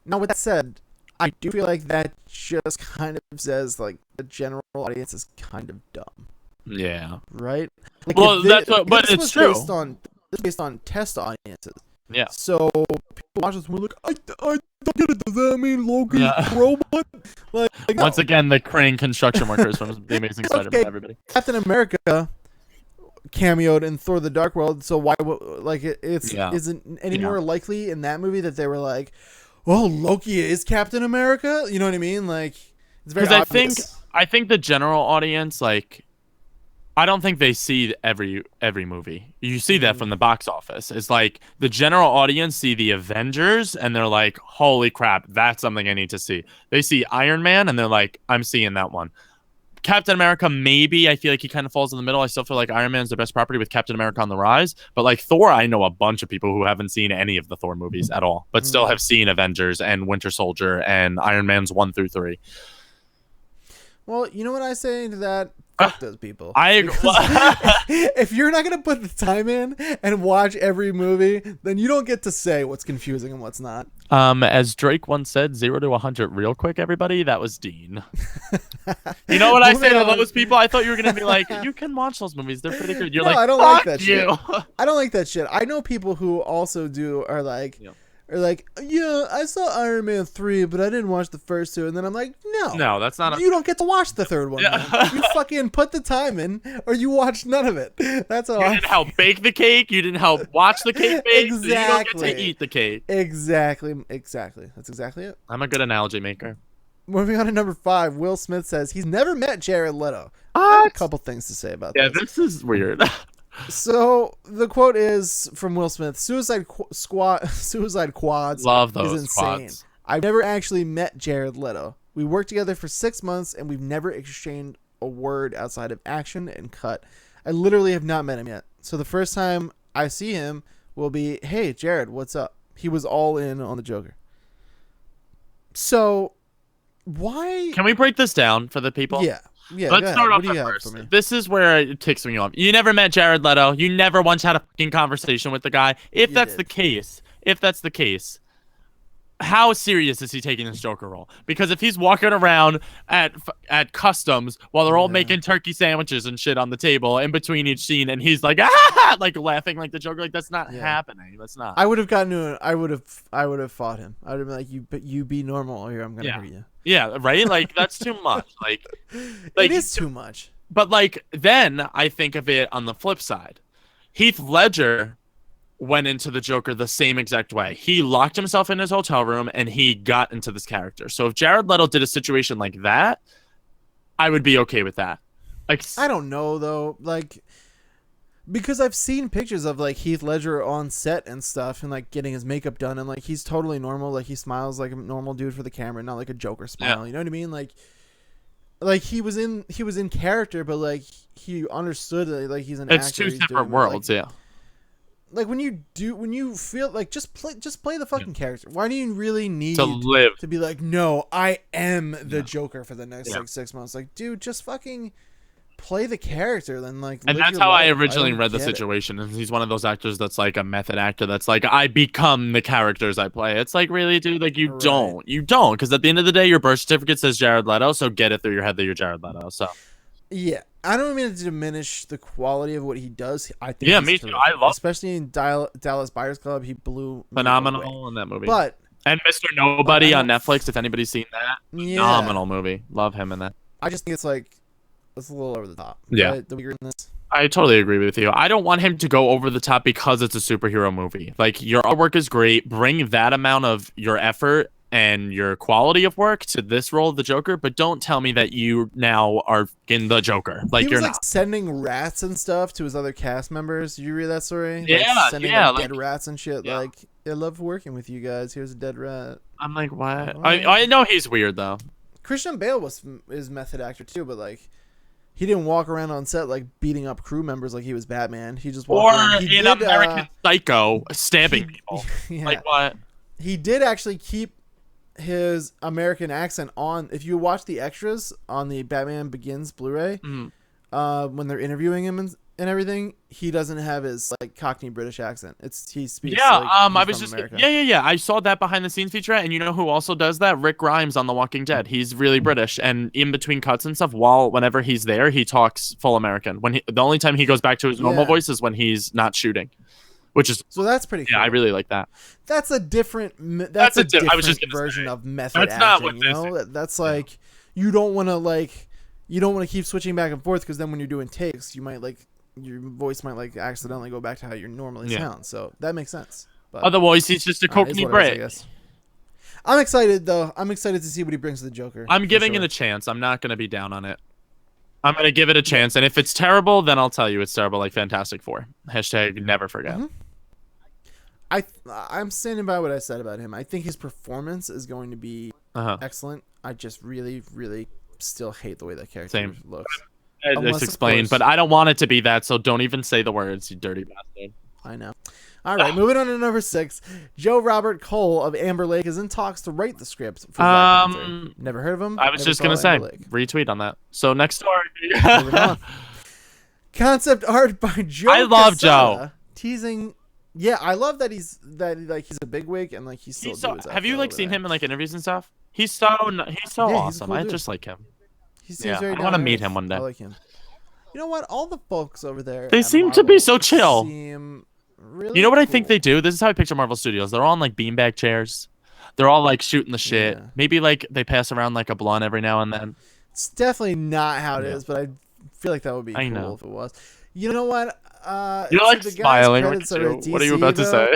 Now, with that said, I do feel like that just kind of says like the general audience is kind of dumb. Yeah. Right. Like well, but it's true. Based on test audiences. Yeah. So people watch this movie like, I don't get it. Does that mean Loki's a robot? Like once again, the crane construction workers from The Amazing Spider-Man. Everybody. Captain America cameoed in Thor: The Dark World. So why? Like isn't any more likely in that movie that they were like, well, Loki is Captain America. You know what I mean? Like it's very obvious. I think the general audience like. I don't think they see every movie. You see that from the box office. It's like the general audience see the Avengers and they're like, holy crap, that's something I need to see. They see Iron Man and they're like, I'm seeing that one. Captain America, maybe. I feel like he kind of falls in the middle. I still feel like Iron Man's the best property with Captain America on the rise. But like Thor, I know a bunch of people who haven't seen any of the Thor movies at all, but still have seen Avengers and Winter Soldier and Iron Man's 1 through 3. Well, you know what I say to that? Fuck those people. I agree. If you're not gonna put the time in and watch every movie, then you don't get to say what's confusing and what's not. As Drake once said, 0 to 100 real quick, everybody. That was Dean. You know what I say to those people? I thought you were gonna be like, you can watch those movies. They're pretty good. You're like, I don't fuck like that you. shit. I don't like that shit. I know people who also are like, yeah, I saw Iron Man 3, but I didn't watch the first 2. And then I'm like, no, that's not. You don't get to watch the third one. Yeah. You fucking put the time in, or you watch none of it. That's all. You didn't help bake the cake. You didn't help watch the cake bake. Exactly. So you don't get to eat the cake. Exactly. That's exactly it. I'm a good analogy maker. Moving on to number 5, Will Smith says he's never met Jared Leto. I have a couple things to say about this. Yeah, this is weird. So the quote is from Will Smith: Suicide Quads Love those is insane. quads. I've never actually met Jared Leto. We worked together for 6 months and we've never exchanged a word outside of action and cut. I literally have not met him yet. So the first time I see him will be, hey Jared, what's up? He was all in on the Joker. So why? Can we break this down for the people? Yeah. Let's start off first. This is where it ticks me off. You never met Jared Leto. You never once had a fucking conversation with the guy. If that's the case, how serious is he taking this Joker role? Because if he's walking around at customs while they're all making turkey sandwiches and shit on the table in between each scene, and he's like like laughing like the Joker, like that's not happening. That's not. I would have gotten to it. I would have fought him. I would have been like, you be normal, or I'm gonna hurt you. Yeah, right. Like that's too much. Like it is too much. But like then I think of it on the flip side. Heath Ledger went into the Joker the same exact way. He locked himself in his hotel room and he got into this character. So if Jared Leto did a situation like that, I would be okay with that. Like I don't know though, like because I've seen pictures of like Heath Ledger on set and stuff and like getting his makeup done and like he's totally normal, like he smiles like a normal dude for the camera, not like a Joker smile. You know what I mean? Like he was in character, but like he understood that like he's an actor. It's two separate worlds, Like when you feel like just play the fucking character. Why do you really need to be like, no, I am the Joker for the next like 6 months? Like, dude, just fucking play the character. Then like, and that's how I originally read the situation. And he's one of those actors that's like a method actor. That's like, I become the characters I play. It's like, really, dude, like you don't, because at the end of the day, your birth certificate says Jared Leto, so get it through your head that you're Jared Leto. So. Yeah, I don't mean to diminish the quality of what he does. I think me too. I love, especially in Dallas Buyers Club. He blew phenomenal in that movie. And Mr. Nobody on Netflix, if anybody's seen that, phenomenal movie. Love him in that. I just think it's like it's a little over the top. Yeah, the weirdness. I totally agree with you. I don't want him to go over the top because it's a superhero movie. Like your artwork is great. Bring that amount of your effort and your quality of work to this role of the Joker, but don't tell me that you now are in the Joker. Like, he was you're like not. sending rats and stuff to his other cast members. Did you read that story? Like Yeah, sending yeah, like like, dead rats and shit. yeah. Like, I love working with you guys. Here's a dead rat. I'm like, what? Alright. I know he's weird though. Christian Bale is method actor too, but like he didn't walk around on set like beating up crew members like he was Batman. He just walked Or around. He in did, American Psycho, stabbing people. Yeah. Like, what? He did actually keep his American accent on. If you watch the extras on the Batman Begins Blu-ray, when they're interviewing him and everything, he doesn't have his like Cockney British accent. He speaks. Yeah, like, I he's was from just America. yeah. I saw that behind the scenes featurette, and you know who also does that? Rick Grimes on The Walking Dead. He's really British, and in between cuts and stuff, whenever he's there, he talks full American. The only time he goes back to his normal voice is when he's not shooting, which is so that's pretty cool. Yeah, I really like that. That's a different. That's a different I was just version say, of method that's acting. not what you know, that's like you don't want to keep switching back and forth because then when you're doing takes, you might like your voice might like accidentally go back to how you normally sound. So that makes sense. But otherwise, he's just a Cockney Brit. I'm excited though. I'm excited to see what he brings to the Joker. I'm giving it a chance. I'm not gonna be down on it. I'm gonna give it a chance, and if it's terrible, then I'll tell you it's terrible, like Fantastic Four. # never forget. I'm standing by what I said about him. I think his performance is going to be excellent. I just really, really still hate the way that character looks. It's explained, but I don't want it to be that, so don't even say the words, you dirty bastard. I know. All right, moving on to number 6. Joe Robert Cole of Amber Lake is in talks to write the script for Black Panther. Never heard of him? I was just going to say, retweet on that. So next story. Moving on. Concept art by Joe I love Quesada, Joe. Teasing... Yeah, I love that he's a bigwig and like he's still have you like seen him in like interviews and stuff? He's so awesome. Cool I dude. just like him. He seems very I want to meet him one day. I like him. You know what? All the folks over there. They seem to be so chill. Really you know what cool. I think they do? This is how I picture Marvel Studios. They're all on like beanbag chairs. They're all like shooting the shit. Yeah. Maybe like they pass around like a blunt every now and then. It's definitely not how it is, but I feel like that would be cool if it was. You know what? You're like smiling. What are you about to say?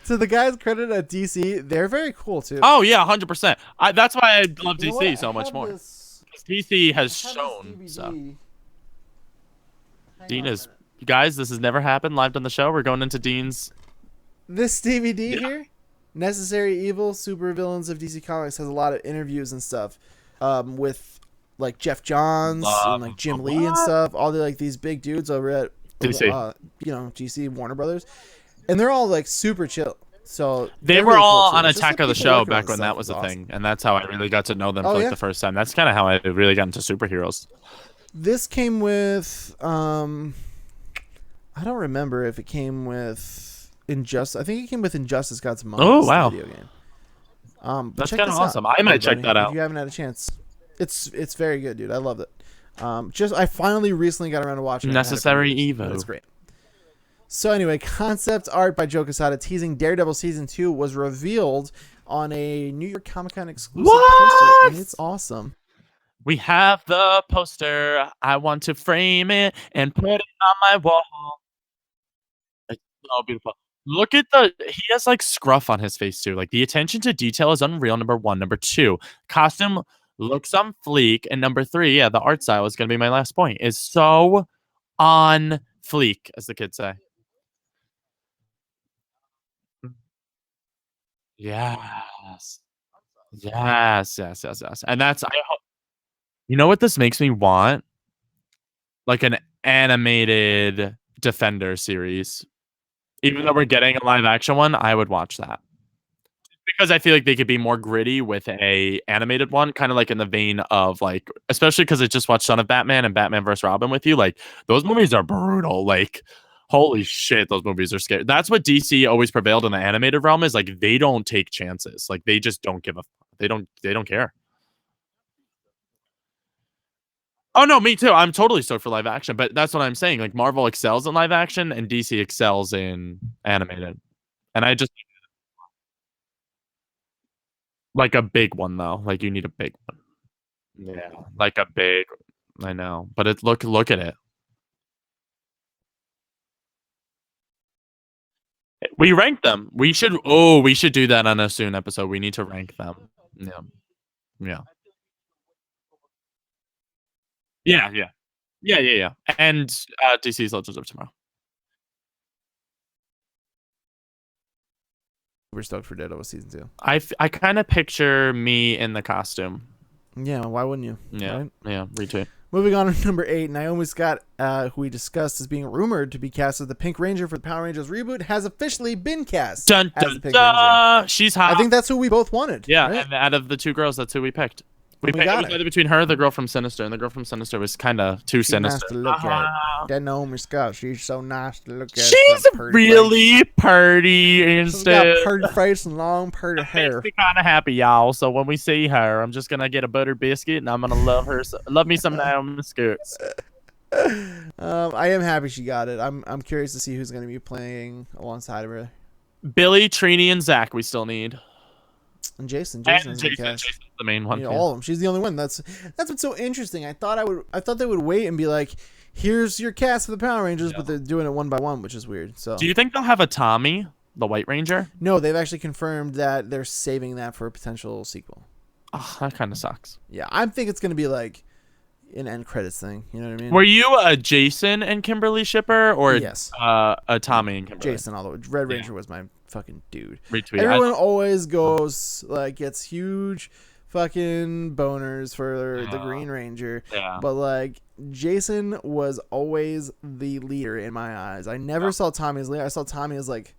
To the guys credited at DC, they're very cool too. Oh yeah, 100%. That's why I love DC so much more. DC has shown stuff. Dean is, guys, this has never happened live on the show. We're going into Dean's. This DVD here, Necessary Evil, Supervillains of DC Comics, has a lot of interviews and stuff with like Jeff Johns and like Jim Lee and stuff. All the like these big dudes over at DC. GC Warner Brothers, and they're all like super chill. So they were really all cool on too. Attack of the Show back when that was a thing, and that's how I really got to know them for like the first time. That's kind of how I really got into superheroes. This came with I don't remember if it came with Injustice. I think it came with Injustice Gods Among Us. Oh wow! Video game. That's kind of awesome. I might check that out. If you haven't had a chance, it's very good, dude. I loved it. I finally recently got around to watching Necessary Evil. It's great. So anyway, concept art by Joe Quesada teasing Daredevil Season 2 was revealed on a New York Comic Con exclusive poster, and it's awesome. We have the poster. I want to frame it and put it on my wall. It's so beautiful. Look at he has like scruff on his face too. Like the attention to detail is unreal. Number 1. Number 2, costume looks on fleek. And number 3, the art style is going to be my last point, is so on fleek, as the kids say. Yes. And that's, you know what this makes me want? Like an animated Defender series. Even though we're getting a live action one, I would watch that. Because I feel like they could be more gritty with a animated one, kind of like in the vein of like, especially because I just watched Son of Batman and Batman vs. Robin with you. Like those movies are brutal. Like, holy shit, those movies are scary. That's what DC always prevailed in the animated realm, is like they don't take chances. Like they just don't give a they don't care. Oh no, me too. I'm totally stoked for live action, but that's what I'm saying. Like Marvel excels in live action and DC excels in animated. And I just like a big one though. Like you need a big one. Yeah, like a big. I know, but look at it. We rank them. We should. Oh, we should do that on a soon episode. We need to rank them. Yeah. Yeah. Yeah. Yeah. Yeah. Yeah. Yeah. And DC's Legends of Tomorrow. We're stoked for Daredevil season 2. I kind of picture me in the costume. Yeah, why wouldn't you? Yeah. Right? Yeah. Retweet. Moving on to number 8, Naomi Scott, who we discussed as being rumored to be cast as the Pink Ranger for the Power Rangers reboot, has officially been cast Dun as dun the Pink dun. Ranger. She's hot. I think that's who we both wanted. Yeah, right? and out of the two girls, that's who we picked. We It got was it. either between her, the girl from Sinister, and the girl from Sinister was kind of too She's nice sinister. to look at. That Naomi Scott, she's so nice to look at. She's really pretty and She's got stuff. pretty face and long, pretty Makes hair. me kind of happy, y'all. So when we see her, I'm just gonna get a butter biscuit, and I'm gonna love her. Love me some Naomi Scoots. I am happy she got it. I'm curious to see who's going to be playing alongside of her. Billy, Trini, and Zach. We still need. And Jason. And Jason's Jason's the main one. Yeah, all of them. She's the only one. That's what's so interesting. I thought they would wait and be like, here's your cast for the Power Rangers, but they're doing it one by one, which is weird. So Do you think they'll have a Tommy, the White Ranger? no, they've actually confirmed that they're saving that for a potential sequel. Oh, that kind of sucks. Yeah, I think it's gonna be like an end credits thing. You know what I mean? Were you a Jason and Kimberly shipper, or Yes. a Tommy and Kimberly? Jason, all the way. Red Ranger was my fucking dude. Retweet. Everyone always goes like gets huge fucking boners for the Green Ranger. Yeah. But like Jason was always the leader in my eyes. I never saw Tommy as leader. I saw Tommy as like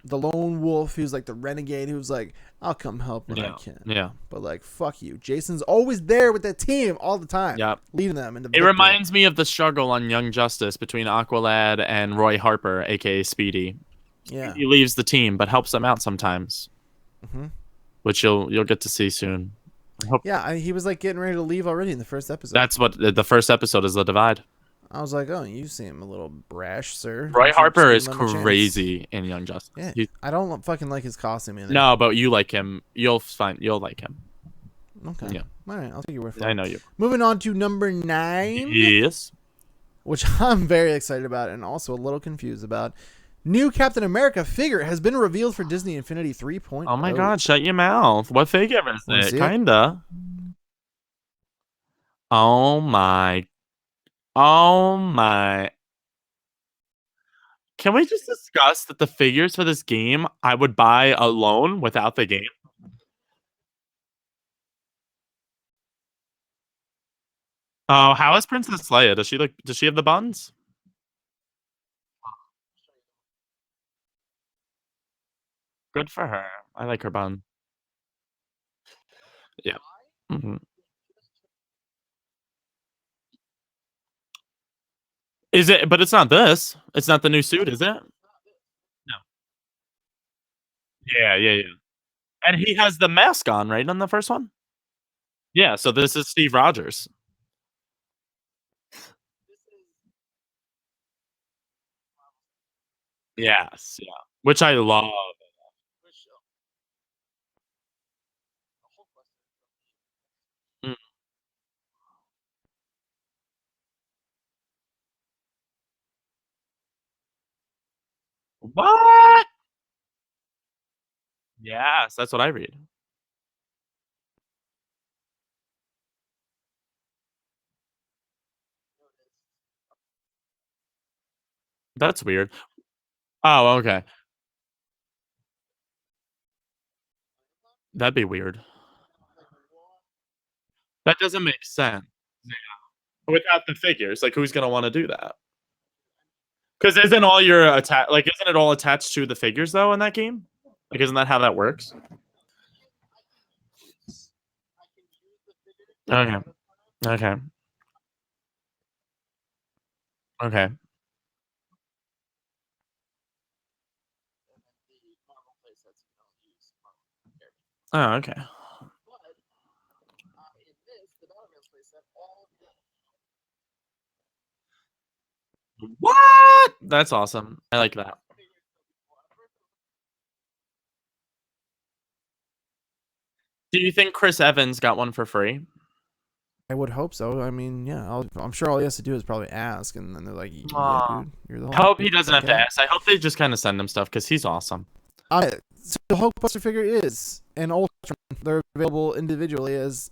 the lone wolf who's like the renegade who's like, I'll come help when I can. Yeah. But like fuck you. Jason's always there with that team all the time. Yeah. Leading them into It victory. reminds me of the struggle on Young Justice between Aqualad and Roy Harper, aka Speedy. Yeah. He leaves the team, but helps them out sometimes, Mhm. which you'll get to see soon. I hope Yeah, he was like getting ready to leave already in the first episode. that's what the first episode is. The divide. I was like, oh, you seem a little brash, sir. Roy You should Harper just is give him a chance. crazy in Young Justice. Yeah, I don't fucking like his costume either. No, but you like him. You'll like him. Okay. Yeah. All right, I'll take your word for it. I know you. Moving on to number 9, Yes. which I'm very excited about and also a little confused about. New Captain America figure has been revealed for Disney Infinity 3.0. Oh my God! Shut your mouth. What figure is Wanna it? see it? Kinda. Oh my. Oh my. Can we just discuss that the figures for this game I would buy alone without the game? Oh, how is Princess Leia? Does she have the buns? Good for her. I like her bun. Yeah. Mhm. Is it? But it's not this. It's not the new suit, is it? No. Yeah, yeah, yeah. And he has the mask on, right, on the first one? Yeah, so this is Steve Rogers. Yes, yeah. Which I love. Mm. What? Yes, that's what I read. That's weird. Oh, okay. That'd be weird. That doesn't make sense. Yeah. Without the figures, like, who's gonna wanna do that? Because isn't all your isn't it all attached to the figures, though, in that game? Like, isn't that how that works? Okay. Okay. Okay. Oh, okay. What? That's awesome. I like that. Do you think Chris Evans got one for free? I would hope so. I mean, yeah, I'm sure all he has to do is probably ask, and then they're like, "Yeah, dude, you're the." I hope he doesn't have to ask. I hope they just kind of send him stuff because he's awesome. So the Hulkbuster figure is an Ultron. They're available individually as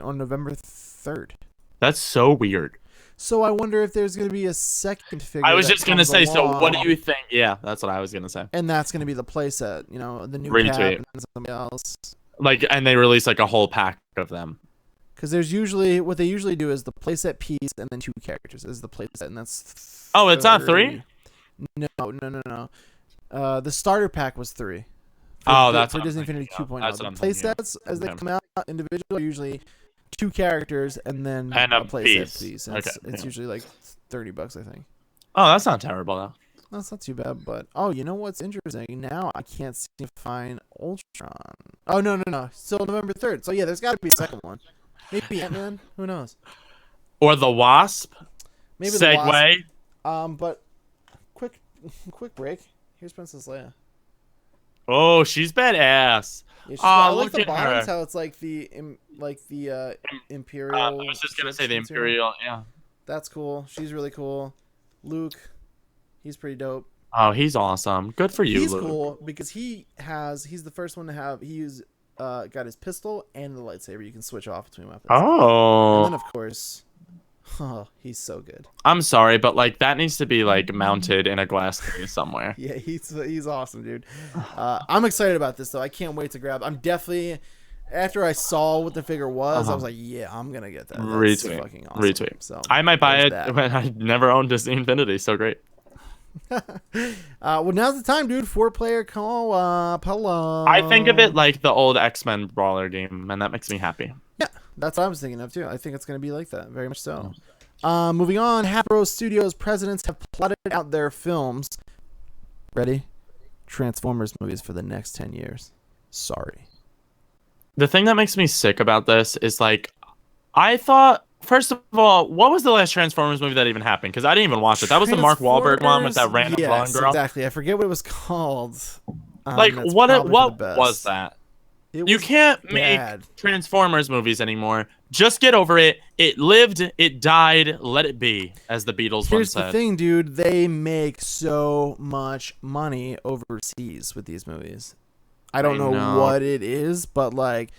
on November 3rd. That's so weird. So I wonder if there's going to be a second figure. I was just going to say, along, so what do you think? Yeah, that's what I was going to say. And that's going to be the playset, you know, the new Cap and somebody else. Like, and they release like a whole pack of them. Because there's usually, what they usually do is the playset piece and then 2 characters is the playset, and that's... Oh, it's not 3? No. The starter pack was 3. For Disney Infinity 2.0. The playsets, as they come out individually, are usually 2 characters and then a playset piece. And it's usually like $30, I think. Oh, that's not terrible though. That's not too bad, but you know what's interesting? Now I can't seem to find Ultron. Oh no! Still November 3rd. So yeah, there's got to be a second one. Maybe Ant-Man. Who knows? Or the Wasp. Maybe Segway. The Wasp. But quick break. Here's Princess Leia. Oh, she's badass. Yeah, I like look the at her. how it's like the Imperial. I was just gonna say the Imperial. Yeah. That's cool. She's really cool. Luke, he's pretty dope. Oh, he's awesome. Good for you, He's Luke. cool because he's the first one to have. He's got his pistol and the lightsaber. You can switch off between weapons. Oh. And then of course, he's so good. I'm sorry, but like that needs to be like mounted in a glass case somewhere. Yeah, he's awesome, dude. I'm excited about this though. I can't wait to grab. I'm definitely. After I saw what the figure was, I was like, "Yeah, I'm gonna get that." That's Retweet. fucking awesome. Retweet. So I might buy it when I never owned Disney Infinity. So great. Well, now's the time, dude. 4-player co-op. Hello. I think of it like the old X-Men brawler game, and that makes me happy. Yeah, that's what I was thinking of too. I think it's gonna be like that, very much so. Moving on, Hasbro Studios presidents have plotted out their films. Ready? Transformers movies for the next 10 years. Sorry. The thing that makes me sick about this is like, I thought, first of all, what was the last Transformers movie that even happened? Because I didn't even watch it. That was the Mark Wahlberg one with that random blonde girl. Exactly. I forget what it was called. Like, what was that? You can't make Transformers movies anymore. Just get over it. It lived, it died, let it be, as the Beatles once said. Here's the thing, dude. They make so much money overseas with these movies. I don't know what it is, but like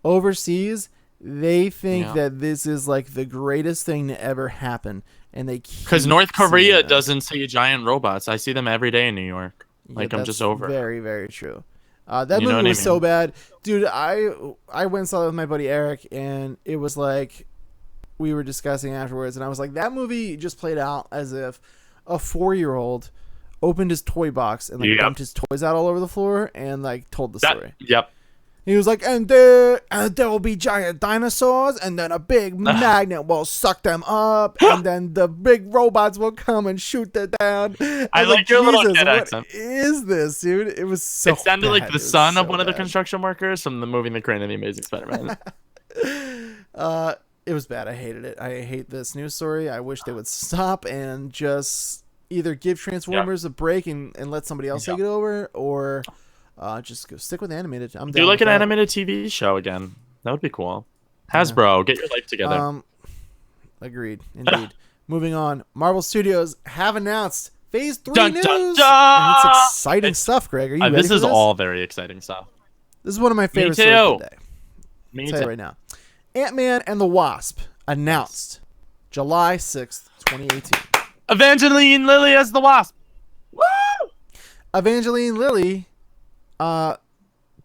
overseas, they think that this is like the greatest thing to ever happen, and they because North Korea doesn't see giant robots. I see them every day in New York. Like I'm just over. Very, very true. That movie was so bad, dude. I went and saw it with my buddy Eric, and it was like we were discussing afterwards, and I was like, that movie just played out as if a 4-year-old opened his toy box and like dumped his toys out all over the floor and like told the story. Yep. He was like, and there will be giant dinosaurs, and then a big magnet will suck them up, and then the big robots will come and shoot them down. I like your little kid accent. What is this, dude? It was so It sounded bad. like the son of one of the construction workers from the movie The Crane and the Amazing Spider-Man. It was bad. I hated it. I hate this news story. I wish they would stop and just either give Transformers a break and let somebody else take it over, or just go stick with animated. I'm down do like with an that. animated TV show again. That would be cool. Hasbro, get your life together. Agreed. Indeed. Moving on. Marvel Studios have announced Phase 3 Dun, news. dun, dun! And it's exciting stuff, Greg. Are you ready this for is this? all very exciting stuff. This is one of my favorite Me stories too. of the day. Me I'll tell too. you right now. Ant-Man and the Wasp announced July 6th, 2018. Evangeline Lilly as the Wasp. Woo! Evangeline Lilly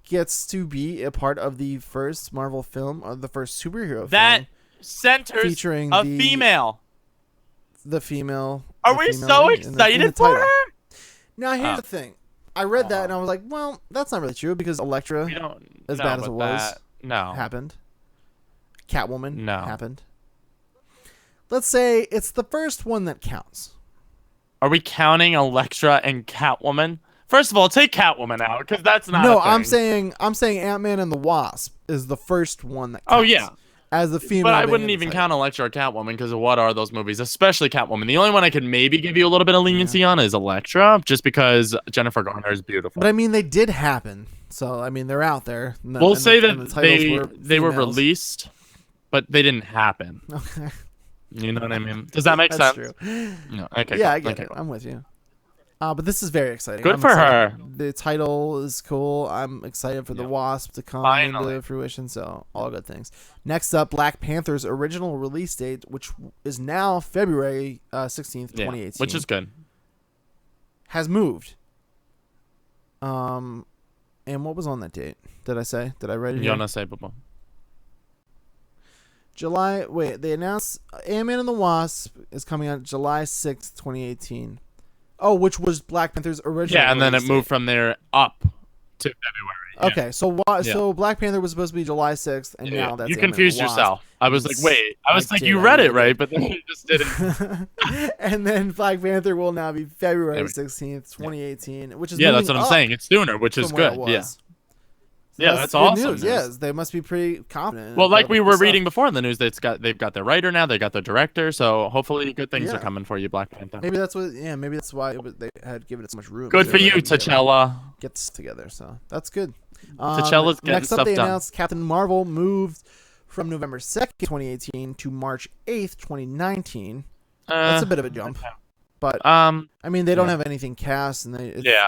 gets to be a part of the first Marvel film, or the first superhero that film. centers featuring a female. The female. Are we so excited for her? Now, here's the thing. I read that and I was like, well, that's not really true because Elektra, as bad as it was, happened. Catwoman happened. Let's say it's the first one that counts. Are we counting Elektra and Catwoman? First of all, take Catwoman out because that's not. No, a thing. I'm saying Ant-Man and the Wasp is the first one that counts. Oh yeah, as the female. But I wouldn't even count Elektra or Catwoman because of what are those movies, especially Catwoman. The only one I could maybe give you a little bit of leniency on is Elektra, just because Jennifer Garner is beautiful. But I mean, they did happen, so I mean, they're out there. We'll say that they were released but they didn't happen. Okay. You know what I mean? Does that make That's sense? true. No. Okay. Yeah, cool. I get Okay, it. cool. I'm with you. But this is very exciting. Good I'm for excited. her. The title is cool. I'm excited for the Wasp to come Finally. into fruition. So all good things. Next up, Black Panther's original release date, which is now February 16th, 2018, which is good. has moved. And what was on that date? Did I say? Did I write it? You wanna say, Bubba? July. Wait, they announced Ant-Man and the Wasp is coming out July 6th, 2018. Oh, which was Black Panther's original. Yeah, and then it release moved date. from there up to February. Yeah. Okay, so Black Panther was supposed to be July 6th, and now that's you Ant-Man and confused the Wasp. yourself. I was like, wait. I was like, you read it right, but then you just didn't. And then Black Panther will now be February 16th, 2018, which is that's what I'm saying. It's sooner, which is from where it good. Yeah. was. Yeah, that's good awesome. news. Yes, they must be pretty confident. Well, like we were reading before in the news, they've got their writer now, they got their director, so hopefully good things are coming for you, Black Panther. Maybe that's what. Yeah, maybe that's why they had given it so much room. Good for you, T'Challa. Get this together, so that's good. T'Challa's getting next up, stuff they done. announced Captain Marvel moved from November 2nd, 2018 to March 8th, 2019. That's a bit of a jump. But I mean, they don't have anything cast, and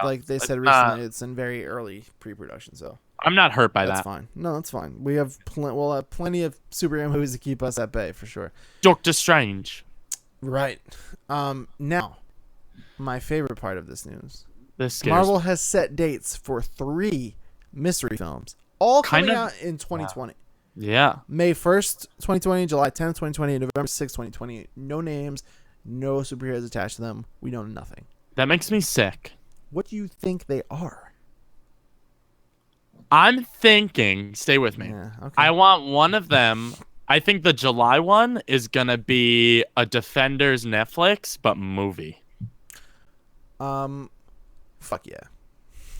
like they said recently, it's in very early pre-production, so I'm not hurt by that's that. fine. No, that's fine. We'll have plenty of superhero movies to keep us at bay for sure. Doctor Strange. Right. Now, my favorite part of this news. This scares Marvel me. has set dates for 3 mystery films, all coming out in 2020. Yeah. May 1st, 2020, July 10th, 2020, and November 6th, 2020. No names, no superheroes attached to them. We know nothing. That makes me sick. What do you think they are? I'm thinking, stay with me. Yeah, okay. I want one of them. I think the July one is going to be a Defenders Netflix, but movie. Fuck yeah.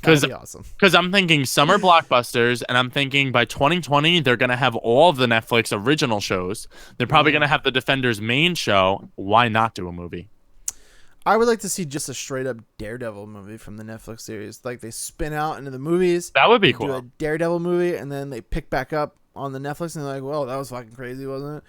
Because awesome. I'm thinking summer blockbusters, and I'm thinking by 2020 they're gonna have all of the Netflix original shows. They're probably gonna have the Defenders main show. Why not do a movie? I would like to see just a straight up Daredevil movie from the Netflix series. Like they spin out into the movies. That would be Do cool. a Daredevil movie, and then they pick back up on the Netflix, and they're like, "Well, that was fucking crazy, wasn't it?"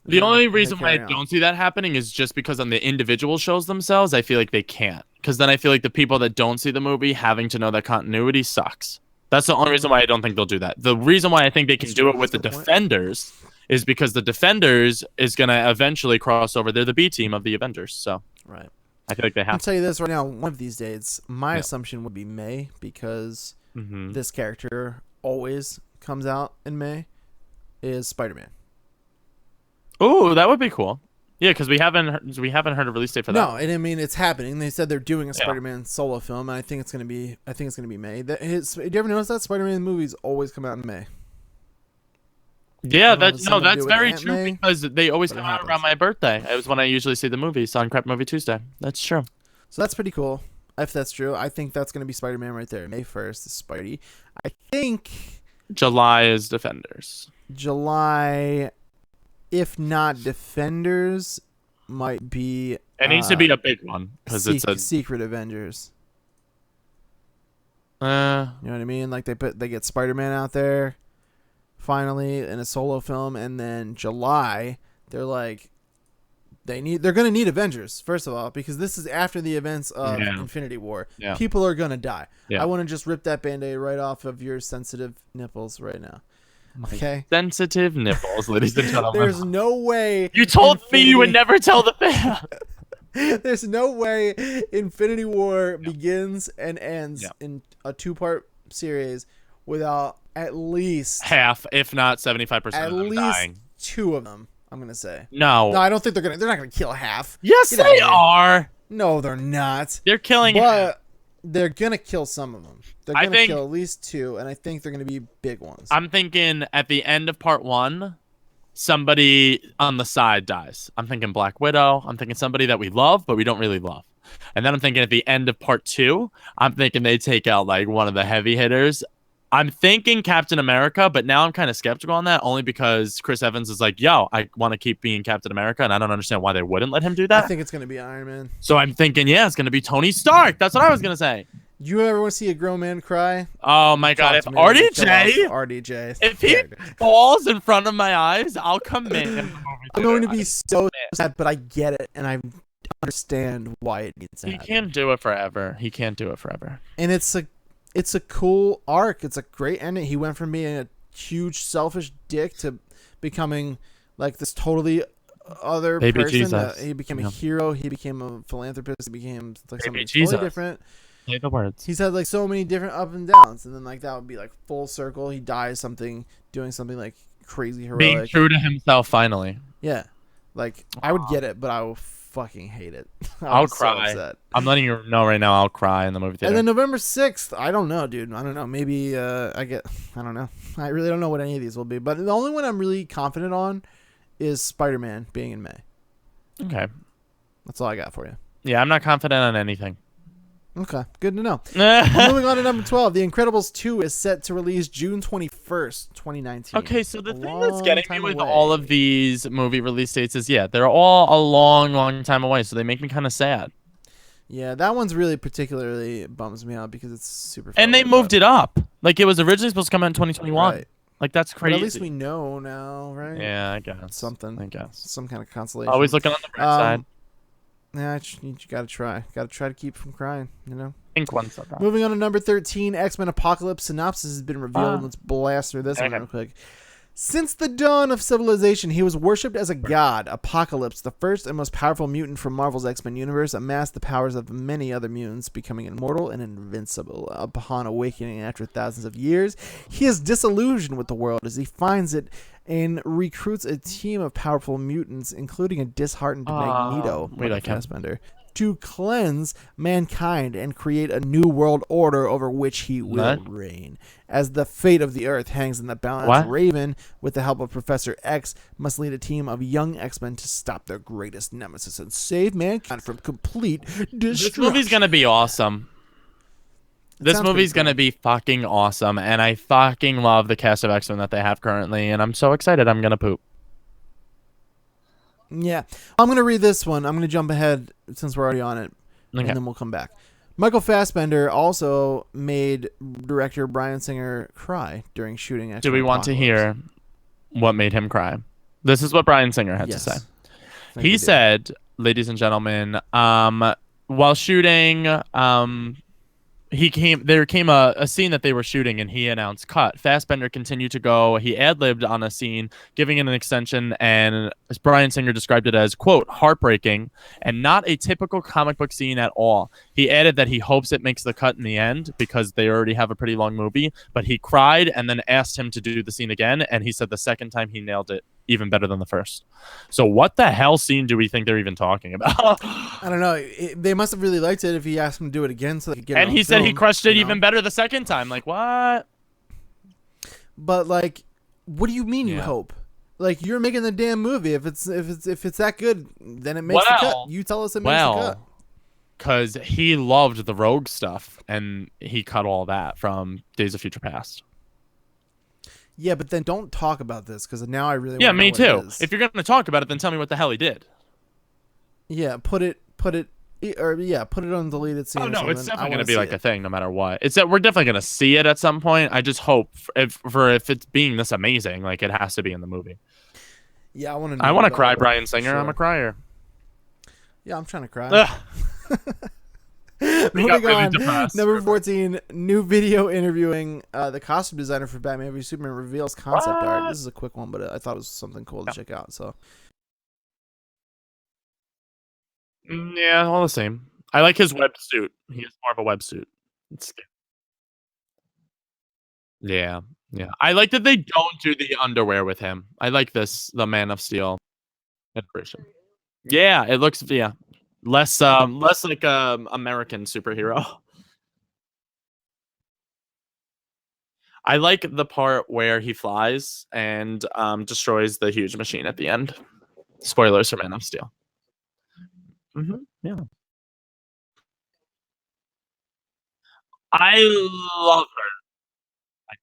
The only reason why I carry on. don't see that happening is just because on the individual shows themselves, I feel like they can't. Because then I feel like the people that don't see the movie having to know that continuity sucks. That's the only reason why I don't think they'll do that. The reason why I think they can do it with the Defenders is because the Defenders is going to eventually cross over. They're the B team of the Avengers. So Right. I feel like they I'll have to. tell you this right now. One of these dates, my assumption would be May, because this character always comes out in May, is Spider-Man. Oh, that would be cool. Yeah, because we haven't heard a release date for that. No, and I mean it's happening. They said they're doing a Spider-Man solo film, and I think it's gonna be May. Do you ever notice that Spider-Man movies always come out in May? Yeah, It's something to that's do with very Aunt true May, because they always but it come out happens. around my birthday. It was when I usually see the movies on Crap Movie Tuesday. That's true. So that's pretty cool. If that's true, I think that's gonna be Spider-Man right there. May 1st is Spidey. I think July is Defenders. July, if not Defenders, might be. It needs to be a big one because it's a. Secret Avengers. You know what I mean? Like they get Spider-Man out there, finally in a solo film, and then July they're like, they're gonna need Avengers first of all, because this is after the events of Infinity War. Yeah. People are gonna die. Yeah. I want to just rip that Band-Aid right off of your sensitive nipples right now. Okay. Sensitive nipples, ladies and gentlemen. There's no way. You told me you would never tell the fan. There's no way Infinity War begins and ends in a 2-part series without at least Half, if not 75% at of them least dying. 2 of them. I'm gonna say. No. No, I don't think they're not gonna kill half. Yes, Get out they of here. are. No, they're not. They're killing But they're gonna kill some of them. They're I gonna think- kill at least 2, and I think they're gonna be big ones. I'm thinking at the end of part 1, somebody on the side dies. I'm thinking Black Widow. I'm thinking somebody that we love, but we don't really love. And then I'm thinking at the end of part 2, I'm thinking they take out like one of the heavy hitters. I'm thinking Captain America, but now I'm kind of skeptical on that only because Chris Evans is like, yo, I want to keep being Captain America, and I don't understand why they wouldn't let him do that. I think it's gonna be Iron Man. So I'm thinking, yeah, it's going to be Tony Stark. That's what I was going to say. You ever want to see a grown man cry? Oh my god, if RDJ, RDJ, if he falls in front of my eyes, I'll commit in the movie. I'm going to be so sad, but I get it, and I understand why it needs to happen. He can't do it forever. He can't do it forever. And it's a cool arc. It's a great ending. He went from being a huge selfish dick to becoming like this totally other Baby person. Jesus. He became a hero. He became a philanthropist. He became like Baby something Jesus. totally different. Say the words. He's had like so many different up and downs, and then like that would be like full circle. He dies doing something like crazy heroic. Being true to himself finally. Yeah, like I would get it, but I will fucking hate it. I'll cry. So I'm letting you know right now. I'll cry in the movie theater. And then November 6th, I don't know, dude. I don't know. Maybe I don't know. I really don't know what any of these will be. But the only one I'm really confident on is Spider-Man being in May. Okay. That's all I got for you. Yeah, I'm not confident on anything. Okay, good to know. Moving on to number 12, The Incredibles 2 is set to release June 21st, 2019. Okay, so the thing that's getting me with all of these movie release dates is, they're all a long, long time away, so they make me kind of sad. Yeah, that one's really particularly bums me out because it's super fun. And they moved it up. Like, it was originally supposed to come out in 2021. Right. Like, that's crazy. But at least we know now, right? Yeah, I guess. Something. I guess. Some kind of consolation. Always looking on the bright side. Yeah, you gotta try. Gotta try to keep from crying, you know? Think once of that. Moving on to number 13, X-Men Apocalypse synopsis has been revealed. Let's blast through this one real quick. Since the dawn of civilization, he was worshipped as a god. Apocalypse, the first and most powerful mutant from Marvel's X-Men universe, amassed the powers of many other mutants, becoming immortal and invincible. Upon awakening after thousands of years, he is disillusioned with the world as he finds it and recruits a team of powerful mutants, including a disheartened Magneto, Fassbender, to cleanse mankind and create a new world order over which he will reign. As the fate of the Earth hangs in the balance, Raven, with the help of Professor X, must lead a team of young X-Men to stop their greatest nemesis and save mankind from complete destruction. This movie's gonna be awesome. This movie's gonna be fucking awesome, and I fucking love the cast of X-Men that they have currently, and I'm so excited I'm gonna poop. Yeah. I'm going to read this one. I'm going to jump ahead since we're already on it, and then we'll come back. Michael Fassbender also made director Bryan Singer cry during shooting X-Men. Do we want to hear what made him cry? This is what Bryan Singer had to say. He said, ladies and gentlemen, while shooting, there came a scene that they were shooting, and he announced cut. Fassbender continued to go. He ad-libbed on a scene, giving it an extension, and as Bryan Singer described it as, quote, heartbreaking and not a typical comic book scene at all. He added that he hopes it makes the cut in the end because they already have a pretty long movie, but he cried and then asked him to do the scene again, and he said the second time he nailed it even better than the first. So what the hell scene do we think they're even talking about? I don't know. They must have really liked it if he asked him to do it again so they could get it on he said film, he crushed it even better the second time. Like, what? But like, what do you mean you hope? Like, you're making the damn movie. If it's that good, then it makes the cut. You tell us it makes the cut. Because he loved the Rogue stuff, and he cut all that from Days of Future Past. Yeah, but then don't talk about this because now I really want to know me what too. If you're gonna talk about it, then tell me what the hell he did. Yeah, put it on deleted scene. Oh no, it's definitely gonna be like a thing, no matter what. It's that we're definitely gonna see it at some point. I just hope if it's being this amazing, like it has to be in the movie. Yeah, I want to. I want to cry, Bryan Singer. Sure. I'm a crier. Yeah, I'm trying to cry. Moving on, number 14, new video interviewing the costume designer for Batman v Superman reveals concept art. This is a quick one, but I thought it was something cool to check out. So, yeah, all the same. I like his web suit. He has more of a web suit. Yeah. I like that they don't do the underwear with him. I like the Man of Steel iteration. Yeah, it looks less like American superhero. I like the part where he flies and destroys the huge machine at the end. Spoilers for Man of Steel. Yeah. I love her. I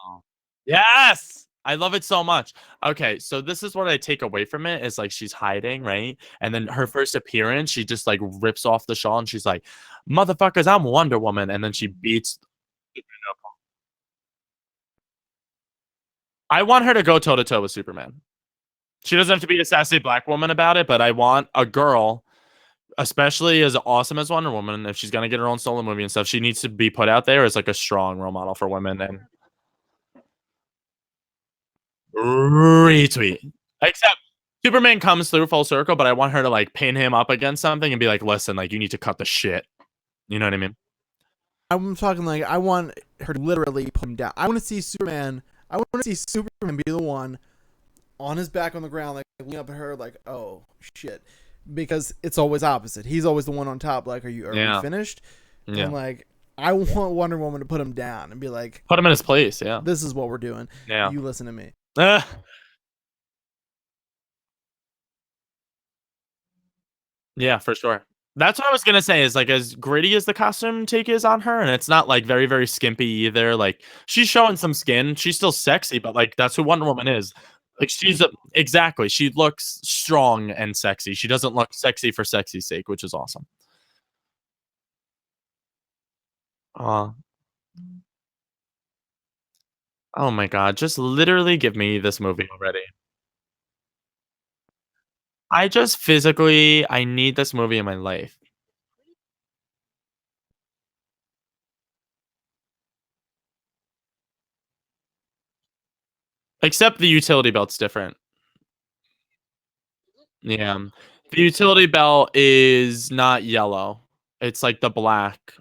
know. Yes! I love it so much. Okay, so this is what I take away from it is like she's hiding, right? And then her first appearance, she just like rips off the shawl and she's like, "Motherfuckers, I'm Wonder Woman," and then she beats. I want her to go toe to toe with Superman. She doesn't have to be a sassy black woman about it, but I want a girl, especially as awesome as Wonder Woman, if she's gonna get her own solo movie and stuff, she needs to be put out there as like a strong role model for women and retweet. Except Superman comes through full circle, but I want her to like pin him up against something and be like, listen, like you need to cut the shit. You know what I mean? I'm talking like I want her to literally put him down. I want to see Superman. I want to see Superman be the one on his back on the ground, like looking up at her, like, oh shit, because it's always opposite. He's always the one on top. Like, are we finished? Yeah. And like, I want Wonder Woman to put him down and be like, put him in his place. Yeah. This is what we're doing. Yeah. You listen to me. Yeah, for sure. That's what I was gonna say is like as gritty as the costume take is on her, and it's not like very, very skimpy either. Like she's showing some skin. She's still sexy, but like that's who Wonder Woman is. Like exactly. She looks strong and sexy. She doesn't look sexy for sexy's sake, which is awesome. Uh, oh my god, just literally give me this movie already. I need this movie in my life. Except the utility belt's different. Yeah. The utility belt is not yellow. It's like the black.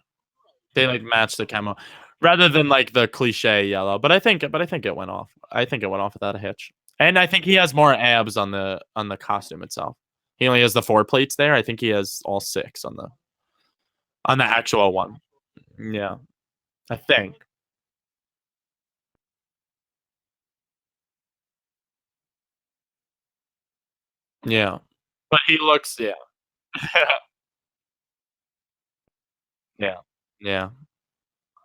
They like match the camo rather than like the cliche yellow. But I think it went off. I think it went off without a hitch. And I think he has more abs on the costume itself. He only has the 4 plates there. I think he has all 6 on the actual one. Yeah. I think. Yeah. But he looks yeah. Yeah. Yeah.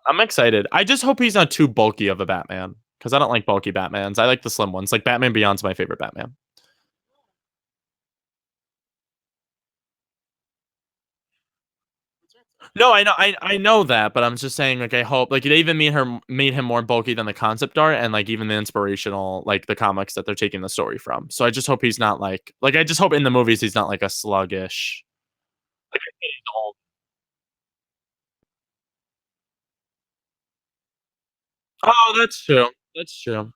I'm excited. I just hope he's not too bulky of a Batman because I don't like bulky Batmans. I like the slim ones. Like Batman Beyond's my favorite Batman. No, I know, I know that, but I'm just saying, like, I hope, like, they even made him more bulky than the concept art, and like even the inspirational, like the comics that they're taking the story from. So I just hope he's not like I just hope in the movies he's not like a sluggish. Like, he's old. Oh, that's true. That's true.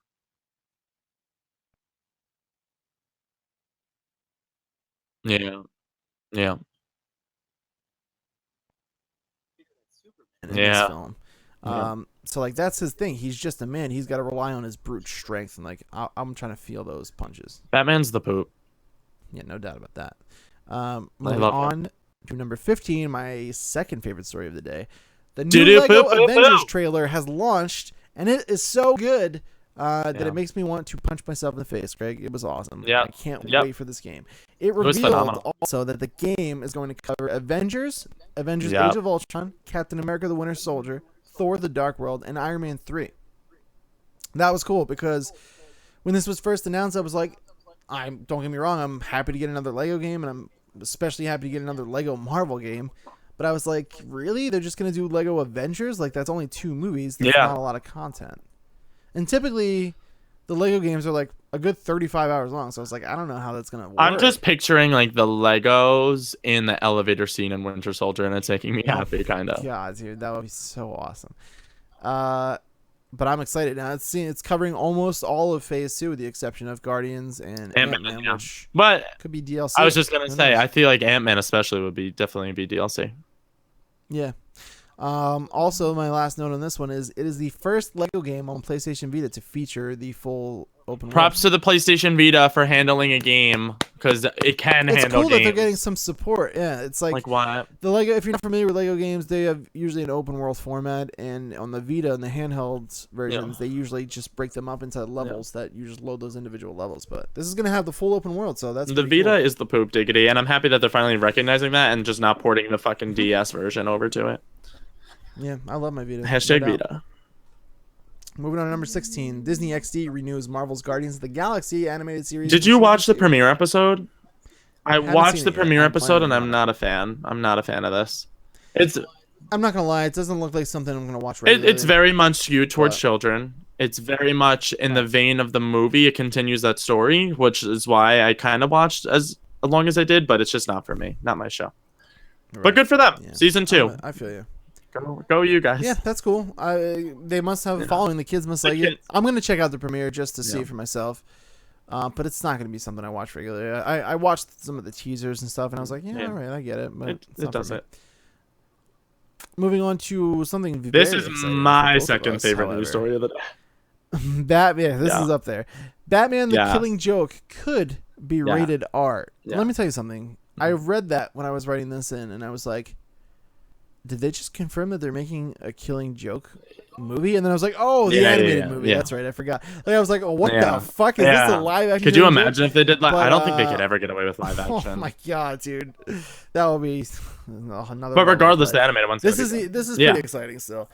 Yeah, yeah, In this yeah, film. yeah. So like that's his thing. He's just a man. He's got to rely on his brute strength, and like I'm trying to feel those punches. Batman's the poop. Yeah, no doubt about that. I Moving love him. on to number 15, my second favorite story of the day. The new Doo-doo, Lego poop, poop, Avengers poop. trailer has launched, and it is so good that Yeah. it makes me want to punch myself in the face, Greg. It was awesome. Yeah. I can't Yep. wait for this game. It was revealed phenomenal. also that the game is going to cover Avengers, Yep. Age of Ultron, Captain America the Winter Soldier, Thor the Dark World, and Iron Man 3. That was cool because when this was first announced, I was like, don't get me wrong, I'm happy to get another Lego game, and I'm especially happy to get another Lego Marvel game. But I was like, really? They're just gonna do Lego Avengers? Like that's only 2 movies. That's Yeah. not a lot of content. And typically, the Lego games are like a good 35 hours long. So I was like, I don't know how that's gonna work. I'm just picturing like the Legos in the elevator scene in Winter Soldier, and it's making me happy, kind of. God, dude, that would be so awesome. But I'm excited now. It's covering almost all of Phase 2 with the exception of Guardians and Ant-Man, Yeah. which But could be DLC. I was just gonna Who say, knows? I feel like Ant-Man especially would be definitely be DLC. Yeah. Also, my last note on this one is it is the first Lego game on PlayStation Vita to feature the full open world. Props to the PlayStation Vita for handling a game because it can It's handle cool games. that they're getting some support. Yeah, it's like what? the Lego. If you're not familiar with Lego games, they have usually an open world format, and on the Vita and the handheld versions, they usually just break them up into levels that you just load those individual levels. But this is gonna have the full open world, so that's The pretty Vita cool. is the poop diggity, and I'm happy that they're finally recognizing that and just not porting the fucking DS version over to it. Yeah, I love my Vita. Hashtag no doubt. Vita. Moving on to number 16, Disney XD renews Marvel's Guardians of the Galaxy animated series. Did you watch the premiere episode? I watched the premiere yet. episode, and I'm not a fan. I'm not a fan of this. I'm not gonna lie, it doesn't look like something I'm gonna watch. It's very much skewed towards children. It's very much in the vein of the movie. It continues that story, which is why I kind of watched as long as I did. But it's just not for me, not my show. Right. But good for them. Yeah. Season 2. I feel you. Go you guys. Yeah, that's cool. They must have a following. The kids must like it. I'm gonna check out the premiere just to see it for myself. But it's not gonna be something I watch regularly. I watched some of the teasers and stuff, and I was like, all right, I get it. But it does it. Moving on to something. This is my second favorite news story of the day. Batman. This is up there. Batman: The Killing Joke could be rated R. Let me tell you something. I read that when I was writing this in, and I was like, did they just confirm that they're making a Killing Joke movie? And then I was like, oh, the animated movie. Yeah. That's right. I forgot. Like, I was like, oh, what the fuck is this? A live action? Could you imagine if they did live? I don't think they could ever get away with live action. Oh my god, dude, that would be another. But regardless, the animated one's. This is pretty exciting still.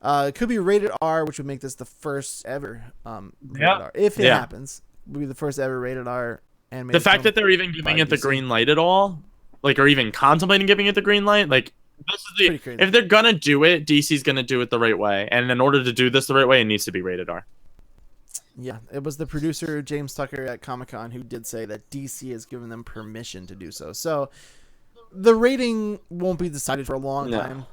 It could be rated R, which would make this the first ever rated R. If it happens, would be the first ever rated R animated. The fact that they're even giving it the green light at all, like, or even contemplating giving it the green light, like. If they're gonna do it, DC's gonna do it the right way, and in order to do this the right way, it needs to be rated R. Yeah, it was the producer James Tucker at Comic-Con who did say that DC has given them permission to do so. So the rating won't be decided for a long time,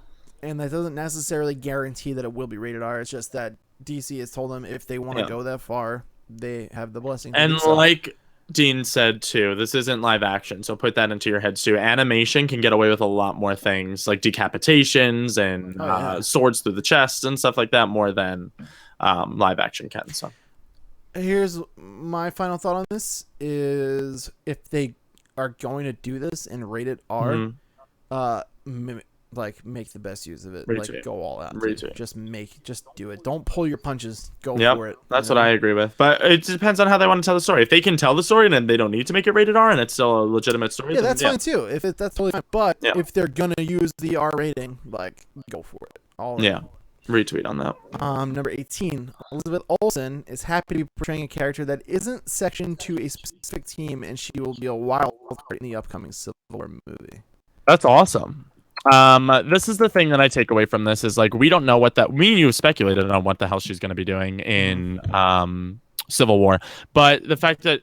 and that doesn't necessarily guarantee that it will be rated R. It's just that DC has told them if they want to go that far, they have the blessing. And like Dean said too, this isn't live action, so put that into your heads too. Animation can get away with a lot more things, like decapitations and swords through the chest and stuff like that, more than live action can. So here's my final thought on this: is if they are going to do this and rate it R, make the best use of it. Go all out. Just do it. Don't pull your punches. Go for it. That's what I agree with. But it depends on how they want to tell the story. If they can tell the story, then they don't need to make it rated R, and it's still a legitimate story. Yeah, that's fine too. That's totally fine. But if they're gonna use the R rating, go for it. Retweet on that. Number 18, Elizabeth Olsen is happy to be portraying a character that isn't sectioned to a specific team, and she will be a wild card in the upcoming Civil War movie. That's awesome. This is the thing that I take away from this is like we don't know what that me and you speculated on what the hell she's going to be doing in Civil War, but the fact that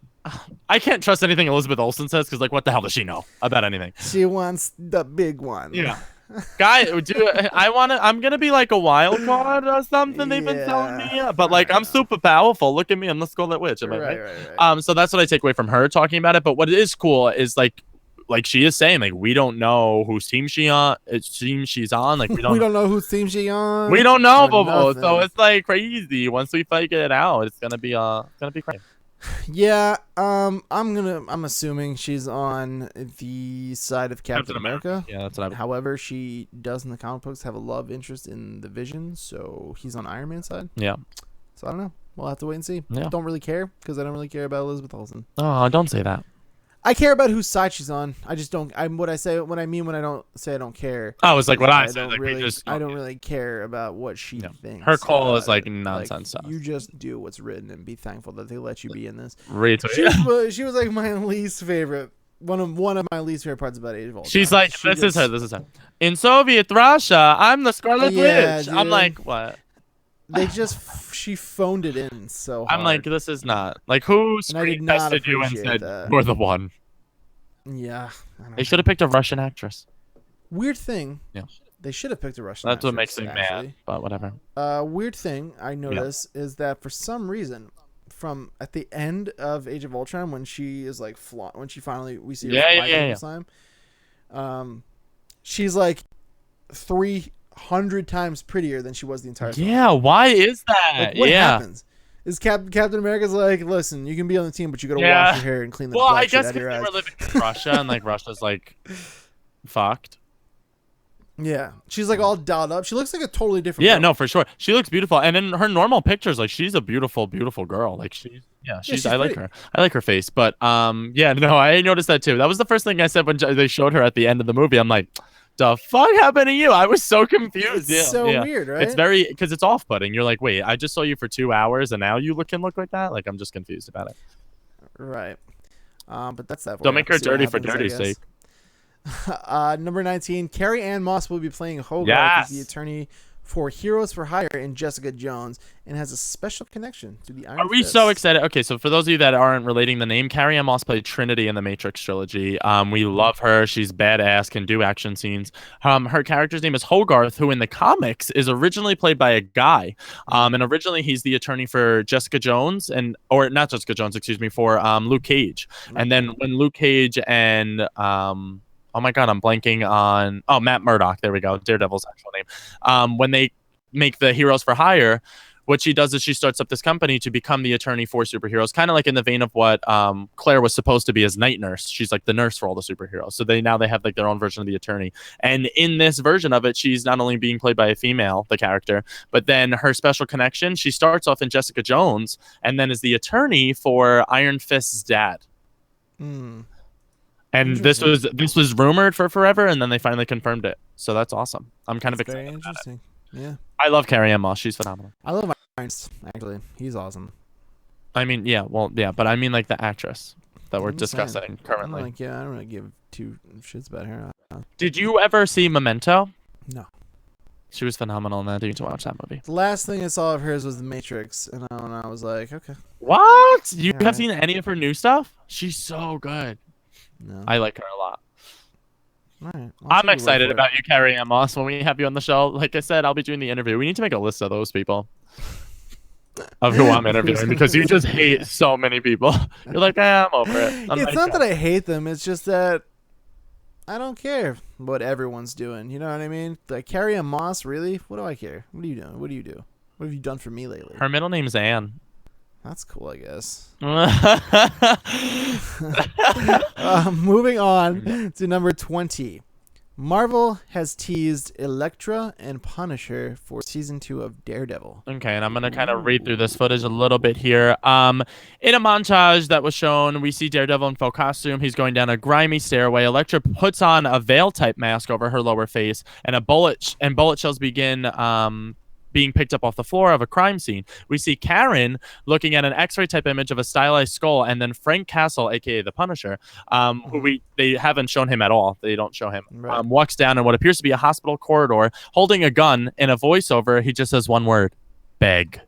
I can't trust anything Elizabeth Olsen says because like what the hell does she know about anything? She wants the big one. Yeah. I'm gonna be like a wild card or something. They've been telling me, but like I'm super powerful. Look at me, I'm the Scarlet Witch. Am I right? So that's what I take away from her talking about it. But what is cool is like she is saying, like we don't know whose team she's on. Like we don't know whose team she's on. We don't know, Bobo. So it's like crazy. Once we figure it out, it's gonna be crazy. Yeah, I'm assuming she's on the side of Captain America. Yeah, that's what However, she does in the comic books have a love interest in the Vision, so he's on Iron Man's side. Yeah. So I don't know. We'll have to wait and see. Yeah. Don't really care because I don't really care about Elizabeth Olsen. Oh, don't say that. I care about whose side she's on. I just don't. What I mean when I don't say I don't care. Oh, it's like what I said. I don't really care about what she thinks. Her call is like nonsense stuff. You just do what's written and be thankful that they let you be in this. She was like my least favorite. One of my least favorite parts about Age of Ultron. She's like, this is her. In Soviet Russia, I'm the Scarlet Witch. Dude. I'm like, what? She phoned it in so hard. I'm like, this is not like who screen tested you and said you're the one. Yeah, they should have picked a Russian actress. Weird thing. Yeah, they should have picked a Russian. That's what makes me mad. But whatever. Weird thing I noticed is that for some reason, from at the end of Age of Ultron, when she is like when she finally we see her time, she's like 300 times prettier than she was the entire time. Yeah, why is that? Like, what happens? Is Captain America's like, listen, you can be on the team, but you gotta wash your hair and clean the black shit out of your eyes. Well, I guess because they were living in Russia, and like Russia's like fucked. Yeah, she's like all dolled up. She looks like a totally different. Yeah, girl. No, for sure. She looks beautiful, and in her normal pictures, like she's a beautiful, beautiful girl. Like she's I like her. I like her face, but I noticed that too. That was the first thing I said when they showed her at the end of the movie. I'm like, the fuck happened to you? I was so confused. It's so weird, right? It's very, because it's off-putting. You're like, wait, I just saw you for 2 hours and now you can look like that? Like, I'm just confused about it. Right. But that's that. Don't make her dirty for dirty's sake. Number 19, Carrie Ann Moss will be playing Hogarth as the attorney for Heroes for Hire in Jessica Jones and has a special connection to the Iron Are we Fist. so excited? Okay, so for those of you that aren't relating the name, Carrie Ann Moss played Trinity in the Matrix trilogy. We love her. She's badass, can do action scenes. Her character's name is Hogarth, who in the comics is originally played by a guy. And originally he's the attorney for Jessica Jones or not Jessica Jones, excuse me, for Luke Cage. And then when Luke Cage and oh my God, I'm blanking on. Oh, Matt Murdock. There we go. Daredevil's actual name. When they make the Heroes for Hire, what she does is she starts up this company to become the attorney for superheroes, kind of like in the vein of what Claire was supposed to be as night nurse. She's like the nurse for all the superheroes. So they have like their own version of the attorney. And in this version of it, she's not only being played by a female, the character, but then her special connection, she starts off in Jessica Jones and then is the attorney for Iron Fist's dad. And this was rumored for forever, and then they finally confirmed it. So that's awesome. I'm kind of excited. Very interesting. Yeah. I love Carrie Ann Moss. She's phenomenal. I love Iron Fist, actually. He's awesome. I mean, yeah, but I mean like the actress that we're discussing currently. I don't really give two shits about her. Did you ever see Memento? No. She was phenomenal in that. You need to watch that movie. The last thing I saw of hers was The Matrix, and I was like, okay. What? You have seen any of her new stuff? She's so good. No. I like her a lot. All right. I'm excited about you, Carrie Ann Moss. When we have you on the show, like I said, I'll be doing the interview. We need to make a list of those people of who I'm interviewing because you just hate so many people. You're like, I'm over it. It's not that I hate them. It's just that I don't care what everyone's doing. You know what I mean? Like Carrie Ann Moss, really? What do I care? What are you doing? What do you do? What have you done for me lately? Her middle name's Anne. That's cool, I guess. Moving on to number 20. Marvel has teased Elektra and Punisher for season 2 of Daredevil. Okay, and I'm going to kind of read through this footage a little bit here. In a montage that was shown, we see Daredevil in full costume. He's going down a grimy stairway. Elektra puts on a veil-type mask over her lower face, and bullet shells begin being picked up off the floor of a crime scene. We see Karen looking at an X-ray type image of a stylized skull, and then Frank Castle, aka the Punisher, who they haven't shown him at all. They don't show him. Right. Walks down in what appears to be a hospital corridor, holding a gun. In a voiceover, he just says one word: beg.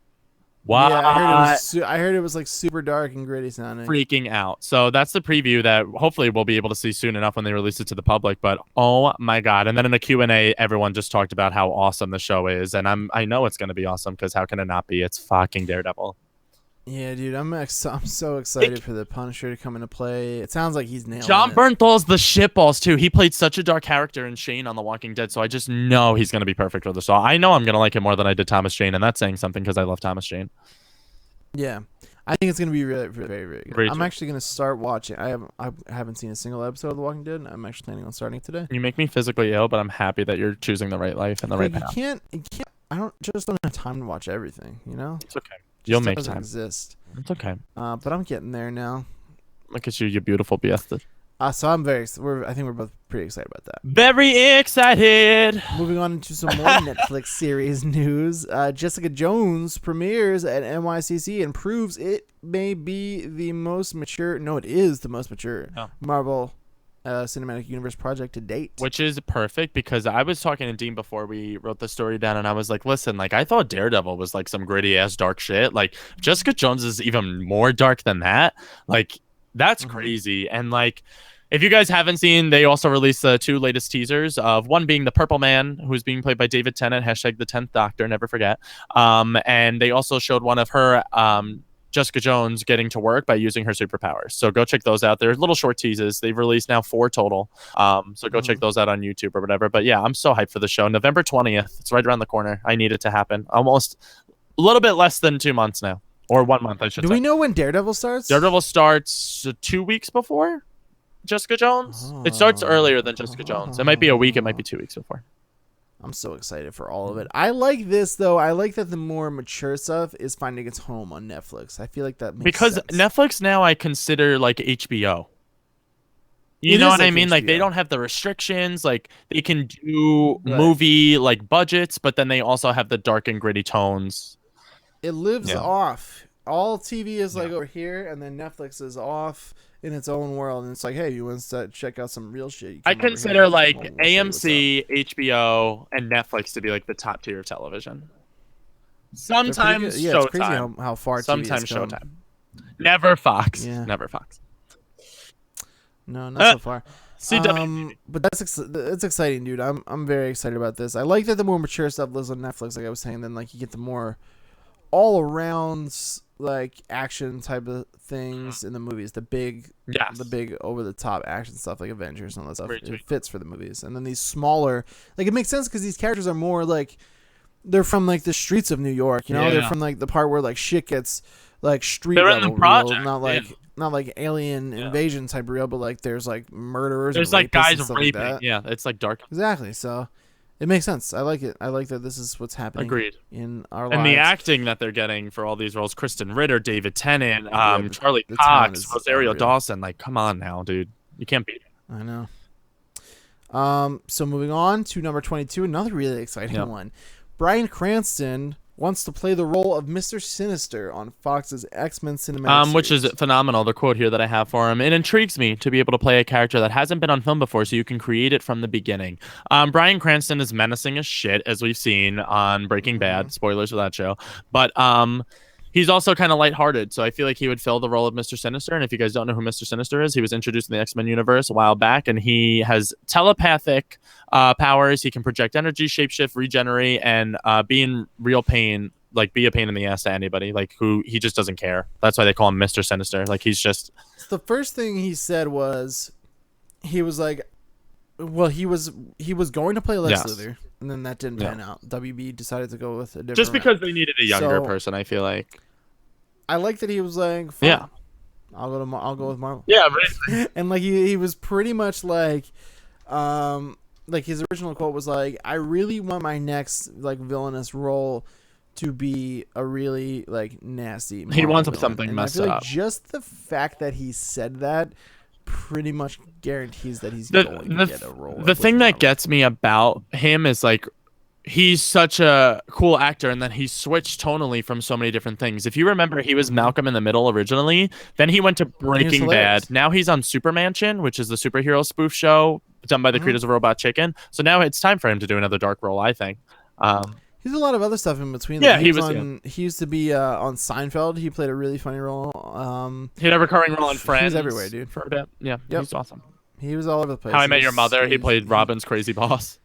Wow. Yeah, I heard it was like super dark and gritty sounding. Freaking out. So that's the preview that hopefully we'll be able to see soon enough when they release it to the public. But oh my God. And then in the Q&A, everyone just talked about how awesome the show is. And I know it's going to be awesome because how can it not be? It's fucking Daredevil. Yeah, dude, I'm so excited for the Punisher to come into play. It sounds like he's nailed it. John Bernthal's the shitballs too. He played such a dark character in Shane on The Walking Dead, so I just know he's going to be perfect for the show. I know I'm going to like him more than I did Thomas Jane, and that's saying something because I love Thomas Jane. Yeah, I think it's going to be really, very, very good. Very I'm true. actually going to start watching. I haven't seen a single episode of The Walking Dead. I'm actually planning on starting today. You make me physically ill, but I'm happy that you're choosing the right life and the right path. You can't. I don't have time to watch everything. You know. It's okay. You'll make doesn't time. Exist. It's okay. But I'm getting there now. Look at you, you beautiful bastard. So I'm I think we're both pretty excited about that. Very excited. Moving on into some more Netflix series news. Jessica Jones premieres at NYCC and proves it may be the most mature. No, it is the most mature Marvel Cinematic Universe project to date. Which is perfect because I was talking to Dean before we wrote the story down, and I was like, listen, like I thought Daredevil was like some gritty ass dark shit. Like Jessica Jones is even more dark than that. Like that's crazy. And like if you guys haven't seen, they also released the 2 latest teasers of one being the Purple Man, who's being played by David Tennant, hashtag the 10th Doctor, never forget. And they also showed one of her Jessica Jones getting to work by using her superpowers. So go check those out. They're little short teases. They've released now 4 total. So go check those out on YouTube or whatever. But yeah, I'm so hyped for the show. November 20th. It's right around the corner. I need it to happen. Almost a little bit less than 2 months now. Or 1 month, I should say. Do we know when Daredevil starts? Daredevil starts 2 weeks before Jessica Jones. It starts earlier than Jessica Jones. It might be a week. It might be 2 weeks before. I'm so excited for all of it. I like this, though. I like that the more mature stuff is finding its home on Netflix. I feel like that makes sense. Netflix now I consider like HBO. You It know is what I like mean? Like they HBO. don't have the restrictions. Like they can do Right. movie like budgets, but then they also have the dark and gritty tones. It lives Yeah. off. All TV is like Yeah. over here, and then Netflix is off in its own world. And it's like, hey, you want to check out some real shit? You I come over here. consider like We'll show you what's up. AMC, HBO, and Netflix to be like the top tier of television. They're pretty good. Sometimes Yeah, it's crazy Showtime. how far TV has Sometimes come. Showtime. Never Fox. Yeah. Never Fox. No, not so far. CW. But it's exciting, dude. I'm very excited about this. I like that the more mature stuff lives on Netflix, like I was saying. Then like you get the more all around like action type of things in the movies. The big over the top action stuff like Avengers and all that stuff. It fits for the movies. And then these smaller, like it makes sense because these characters are more like they're from like the streets of New York. You know, Yeah. they're from like the part where like shit gets like street They're in level the project, real, not like alien invasion type real, but like there's like murderers. There's and like guys and stuff raping. like that. Yeah, it's like dark. Exactly. So it makes sense. I like it. I like that this is what's happening. Agreed. In our And lives. the acting that they're getting for all these roles, Kristen Ritter, David Tennant, Charlie the talent Cox, is Rosario unreal. Dawson. Like, come on now, dude. You can't beat it. I know. So moving on to number 22, another really exciting one. Bryan Cranston wants to play the role of Mr. Sinister on Fox's X-Men cinematic Which is series. phenomenal. The quote here that I have for him. It intrigues me to be able to play a character that hasn't been on film before, so you can create it from the beginning. Bryan Cranston is menacing as shit, as we've seen on Breaking Bad. Spoilers for that show. But he's also kind of lighthearted, so I feel like he would fill the role of Mr. Sinister. And if you guys don't know who Mr. Sinister is, he was introduced in the X-Men universe a while back, and he has telepathic powers. He can project energy, shapeshift, regenerate, and be in real pain. Like be a pain in the ass to anybody, like who he just doesn't care. That's why they call him Mr. Sinister. Like he's just The first thing he said was, he was like, well, he was going to play Lex Luthor, and then that didn't pan out. WB decided to go with a different. just because route. they needed a younger person. I feel like. I like that he was like, fine, Yeah, I'll go with Marvel. yeah, right. And like he was pretty much like his original quote was like, I really want my next like villainous role to be a really like nasty Marvel He wants villain. something and messed I feel up. like just the fact that he said that pretty much guarantees that he's going to get a role. The thing that gets me about him is like he's such a cool actor, and then he switched tonally from so many different things. If you remember, he was Malcolm in the Middle originally. Then he went to Breaking Bad. Now he's on Super Mansion, which is the superhero spoof show done by the creators of Robot Chicken. So now it's time for him to do another dark role, I think. He's a lot of other stuff in between. Yeah, he used to be on Seinfeld. He played a really funny role. He had a recurring role in Friends. He was everywhere, dude. For a bit. Yeah, he's awesome. He was all over the place. How I Met Your Mother. He played Robin's crazy boss.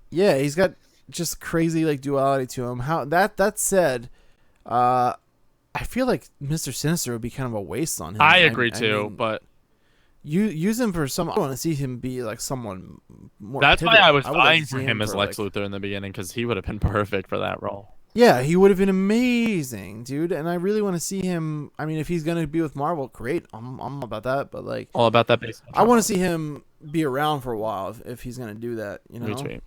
Yeah, he's got just crazy like duality to him. How that said, I feel like Mr. Sinister would be kind of a waste on him. I agree too, but you use him for some. I want to see him be like someone more. That's why I was like vying to for see him as Lex like, Luthor in the beginning, because he would have been perfect for that role. Yeah, he would have been amazing, dude. And I really want to see him. I mean, if he's gonna be with Marvel, great. I'm about that. But like, All about that base. I want to see him be around for a while if he's gonna do that. You know, Retweet.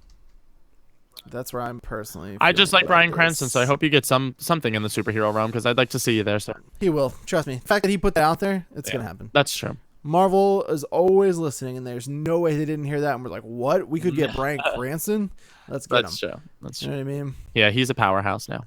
That's where I'm personally. I just like Bryan this. Cranston, so I hope you get something in the superhero realm, because I'd like to see you there, sir. He will. Trust me. The fact that he put that out there, it's gonna happen. That's true. Marvel is always listening, and there's no way they didn't hear that. And we're like, what? We could get Bryan Cranston? Let's get him. That's true. That's You true. know what I mean? Yeah, he's a powerhouse now.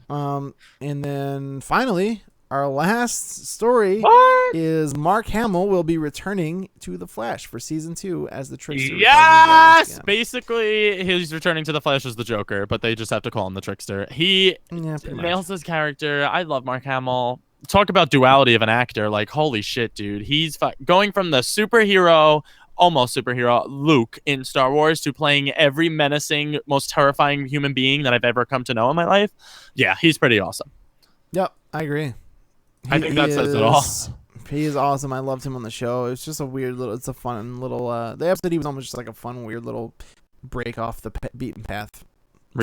And then finally, our last story What? is Mark Hamill will be returning to The Flash for season 2 as the Trickster. Yes! Basically, he's returning to the Flash as the Joker, but they just have to call him the Trickster. He nails his character. I love Mark Hamill. Talk about duality of an actor. Like, holy shit, dude. He's going from the superhero, almost superhero, Luke in Star Wars to playing every menacing, most terrifying human being that I've ever come to know in my life. Yeah, he's pretty awesome. Yep, I agree. I think that says it all. He is awesome. I loved him on the show. It's just a weird little, it's a fun little, the episode he was almost just like a fun, weird little break off the beaten path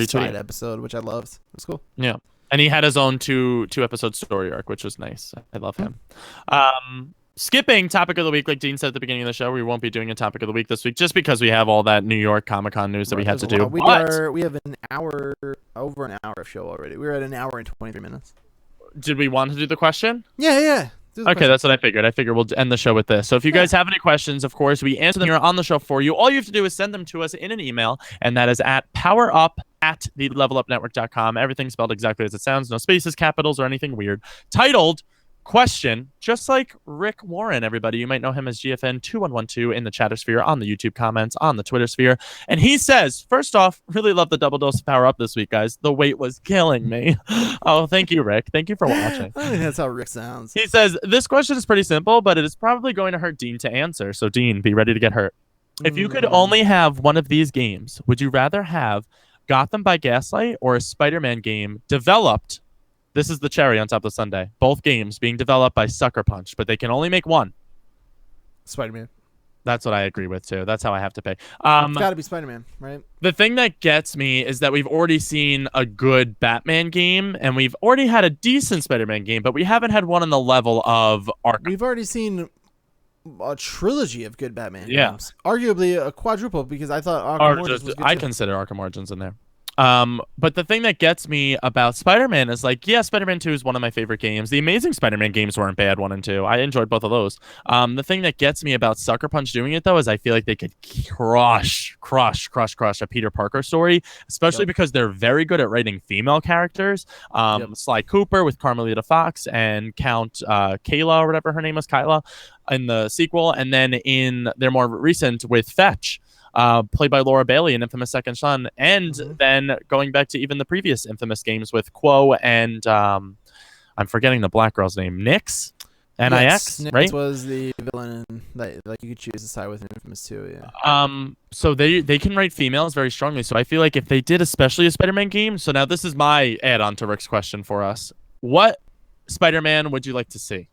side episode, which I loved. It was cool. Yeah. And he had his own two episode story arc, which was nice. I love him. Skipping topic of the week, like Dean said at the beginning of the show, we won't be doing a topic of the week this week just because we have all that New York Comic-Con news that we had to do. We have over an hour of show already. We're at an hour and 23 minutes. Did we want to do the question? Yeah. Okay, that's what I figured. I figure we'll end the show with this. So if you guys have any questions, of course, we answer them here on the show for you. All you have to do is send them to us in an email, and that is at powerup@thelevelupnetwork.com. Everything spelled exactly as it sounds. No spaces, capitals, or anything weird. Titled question, just like Rick Warren, everybody. You might know him as GFN2112 in the chatter sphere, on the YouTube comments, on the Twitter sphere. And he says, first off, really love the double dose of Power Up this week, guys. The wait was killing me. Oh, thank you, Rick. Thank you for watching. I think that's how Rick sounds. He says, this question is pretty simple, but it is probably going to hurt Dean to answer. So, Dean, be ready to get hurt. If you could only have one of these games, would you rather have Gotham by Gaslight or a Spider-Man game developed? This is the cherry on top of the sundae. Both games being developed by Sucker Punch, but they can only make one. Spider-Man. That's what I agree with, too. That's how I have to pay. It's got to be Spider-Man, right? The thing that gets me is that we've already seen a good Batman game, and we've already had a decent Spider-Man game, but we haven't had one on the level of Arkham. We've already seen a trilogy of good Batman games. Arguably a quadruple, because I thought Arkham Origins was good I too. consider Arkham Origins in there. But the thing that gets me about Spider-Man is like, yeah, Spider-Man 2 is one of my favorite games. The Amazing Spider-Man games weren't bad, 1 and 2. I enjoyed both of those. The thing that gets me about Sucker Punch doing it, though, is I feel like they could crush a Peter Parker story, especially because they're very good at writing female characters. Sly Cooper with Carmelita Fox and Count Kayla, or whatever her name was, Kyla, in the sequel. And then in their more recent with Fetch, played by Laura Bailey in Infamous Second Son, and then going back to even the previous Infamous games with Quo and I'm forgetting the black girl's name, Nyx, N-I-X, Nyx right? Was the villain that like you could choose to side with in Infamous 2, yeah. So they can write females very strongly. So I feel like if they did especially a Spider-Man game, so now this is my add-on to Rick's question for us. What Spider-Man would you like to see?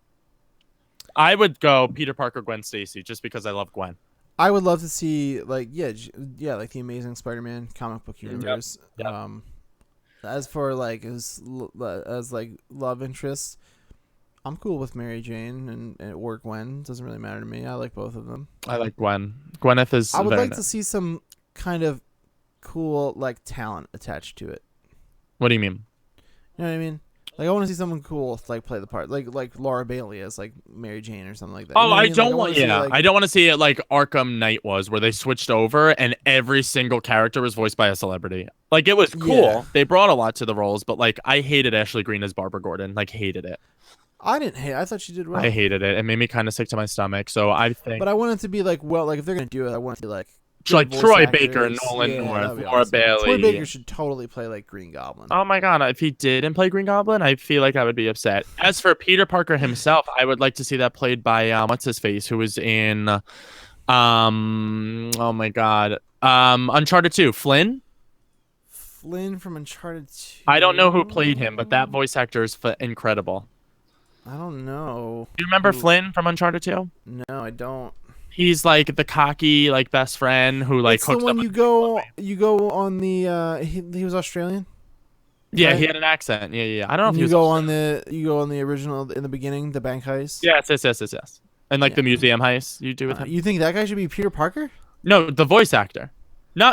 I would go Peter Parker, Gwen Stacy, just because I love Gwen. I would love to see like like the Amazing Spider-Man comic book universe. Yep. As for like as like love interests, I'm cool with Mary Jane or Gwen. Doesn't really matter to me. I like both of them. I like Gwen. Gwyneth is. I would like to see some kind of cool like talent attached to it. What do you mean? You know what I mean? Like I want to see someone cool like play the part, like Laura Bailey as like Mary Jane or something like that. Oh, you know I don't want. like, I don't want to see it like Arkham Knight was, where they switched over and every single character was voiced by a celebrity. Like it was cool. Yeah. They brought a lot to the roles, but like I hated Ashley Greene as Barbara Gordon. Like hated it. I didn't hate. I thought she did well. I hated it. It made me kind of sick to my stomach. So I think. But I want it to be like like if they're gonna do it, I want it to be like. Like Troy Baker, Nolan North, Laura Bailey. Troy Baker should totally play like Green Goblin. Oh my god, if he didn't play Green Goblin, I feel like I would be upset. As for Peter Parker himself, I would like to see that played by what's his face, who was in oh my god. Uncharted 2, Flynn? Flynn from Uncharted 2. I don't know who played him, but that voice actor is incredible. I don't know. Do you remember Flynn from Uncharted 2? No, I don't. He's like the cocky like best friend who like it's hooks the one up you go on the he was Australian. Yeah, right? He had an accent. Yeah. I don't know if you go on the original in the beginning, the bank heist. Yes. And like the museum heist you do with him. You think that guy should be Peter Parker? No, the voice actor.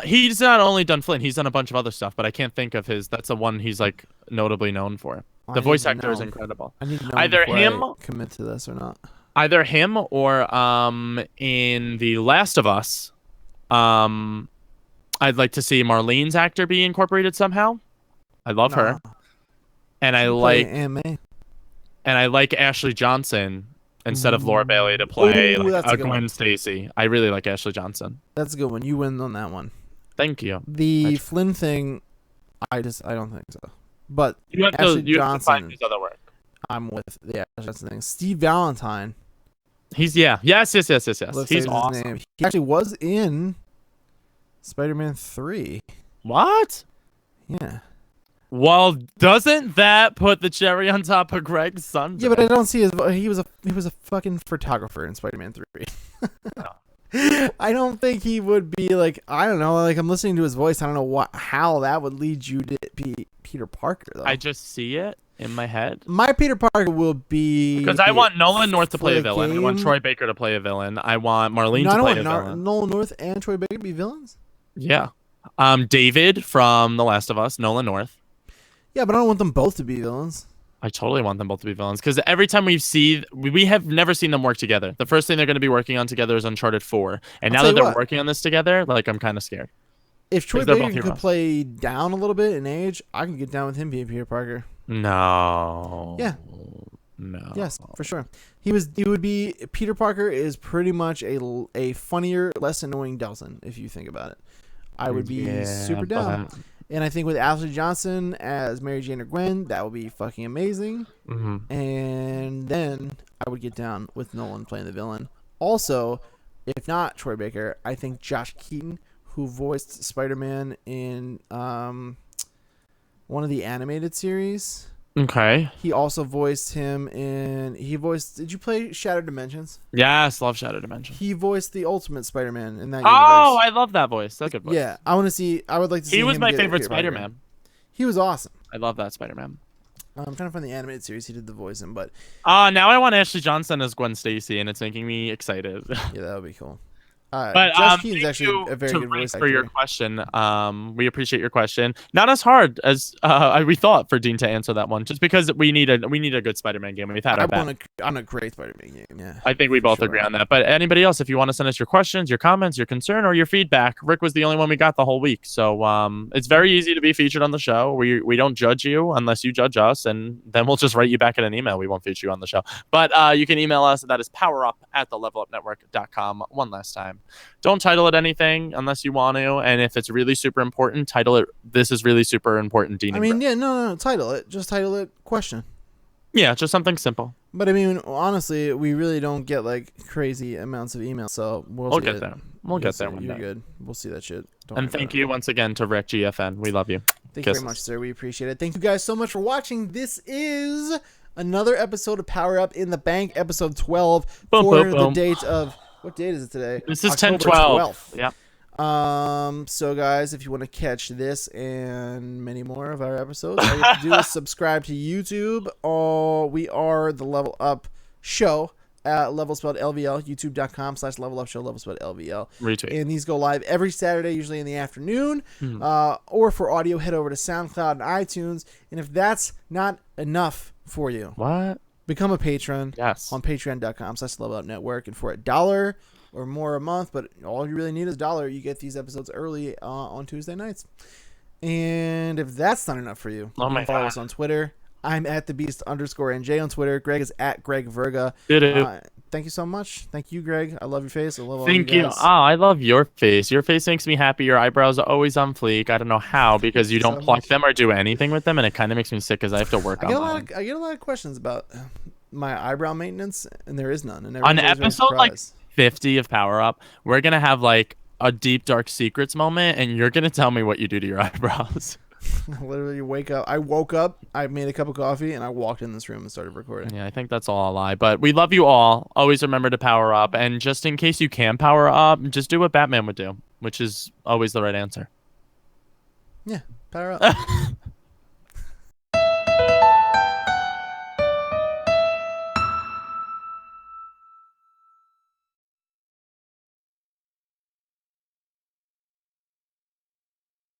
He's not only done Flynn, he's done a bunch of other stuff, but I can't think of his. That's the one he's like notably known for. The voice actor is incredible. I need to know either him I commit to this or not. Either him or in The Last of Us, I'd like to see Marlene's actor be incorporated somehow. I love her, and I like Ashley Johnson instead of Laura Bailey to play Gwen Stacy. I really like Ashley Johnson. That's a good one. You win on that one. Thank you. The Flynn thing, I don't think so. But you have to find his other work. I'm with the Ashley Johnson thing. Steve Valentine. Yes. He's awesome. He actually was in Spider-Man 3. What? Yeah. Well, doesn't that put the cherry on top of Greg's son? Yeah, but I don't see he was a fucking photographer in Spider-Man 3. No. I don't think he would be like, I don't know, like I'm listening to his voice. I don't know how that would lead you to be Peter Parker though. I just see it in my head. My Peter Parker will be because I want Nolan North to play a villain. I want Troy Baker to play a villain. I want Marlene to play a villain. Nolan North and Troy Baker to be villains? Yeah. David from The Last of Us, Nolan North. Yeah, but I don't want them both to be villains. I totally want them both to be villains because every time we have never seen them work together. The first thing they're going to be working on together is Uncharted 4, and now that they're working on this together, like I'm kind of scared. If Troy Baker could play down a little bit in age, I can get down with him being Peter Parker. No. Yeah. No. Yes, for sure. He would be Peter Parker is pretty much a funnier, less annoying Delson if you think about it. I would be super down. And I think with Ashley Johnson as Mary Jane or Gwen, that would be fucking amazing. Mm-hmm. And then I would get down with Nolan playing the villain. Also, if not Troy Baker, I think Josh Keaton, who voiced Spider-Man in one of the animated series. Okay. He also voiced him in... Did you play Shattered Dimensions? Yes, love Shattered Dimensions. He voiced the Ultimate Spider-Man in that universe. Oh, I love that voice. That's a good voice. Yeah, I would like to see him. He was my favorite Spider-Man. He was awesome. I love that Spider-Man. I'm trying to find the animated series he did the voice in, but... now I want Ashley Johnson as Gwen Stacy, and it's making me excited. Yeah, that would be cool. But Josh Keaton's actually a very good voice actor. For your question. We appreciate your question. Not as hard as we thought for Dean to answer that one, just because we need a good Spider-Man game. We've had our bad. On a great Spider-Man game. Yeah, I think we both agree on that. But anybody else, if you want to send us your questions, your comments, your concern, or your feedback, Rick was the only one we got the whole week, so it's very easy to be featured on the show. We don't judge you unless you judge us, and then we'll just write you back in an email. We won't feature you on the show, but you can email us. That is powerup@thelevelupnetwork.com. One last time. Don't title it anything unless you want to, and if it's really super important, title it "This is really super important." Dean. No. Title it. Just title it question. Yeah, just something simple. But I mean, honestly, we really don't get like crazy amounts of emails, so we'll get there. We'll get there one day. You're good. We'll see that shit. And thank you once again to Rick GFN. We love you. Thank you very much, sir. We appreciate it. Thank you guys so much for watching. This is another episode of Power Up in the Bank, episode 12 for the date of. What date is it today? This is 10/12. Yeah. So guys, if you want to catch this and many more of our episodes, all you have to do is subscribe to YouTube. We are the Level Up Show at level spelled LVL, youtube.com/level up show, level spelled LVL. Retweet. And these go live every Saturday, usually in the afternoon. Or for audio, head over to SoundCloud and iTunes. And if that's not enough for you, become a patron. Yes. On patreon.com/level up network. And for $1 or more a month, but all you really need is $1, you get these episodes early on Tuesday nights. And if that's not enough for you, you can follow us on Twitter. I'm at @thebeast_NJ on Twitter. Greg is at Greg Virga. Thank you so much. Thank you, Greg. I love your face. I love all you guys. Oh, I love your face. Your face makes me happy. Your eyebrows are always on fleek. I don't know how, because you don't pluck them or do anything with them, and it kind of makes me sick because I have to work on them. I get a lot of questions about my eyebrow maintenance, and there is none. And on episode like 50 of Power Up, we're going to have like a deep, dark secrets moment, and you're going to tell me what you do to your eyebrows. Literally wake up. I woke up, I made a cup of coffee, and I walked in this room and started recording. Yeah, I think that's all a lie. But we love you all. Always remember to power up. And just in case you can power up, just do what Batman would do, which is always the right answer. Yeah, power up.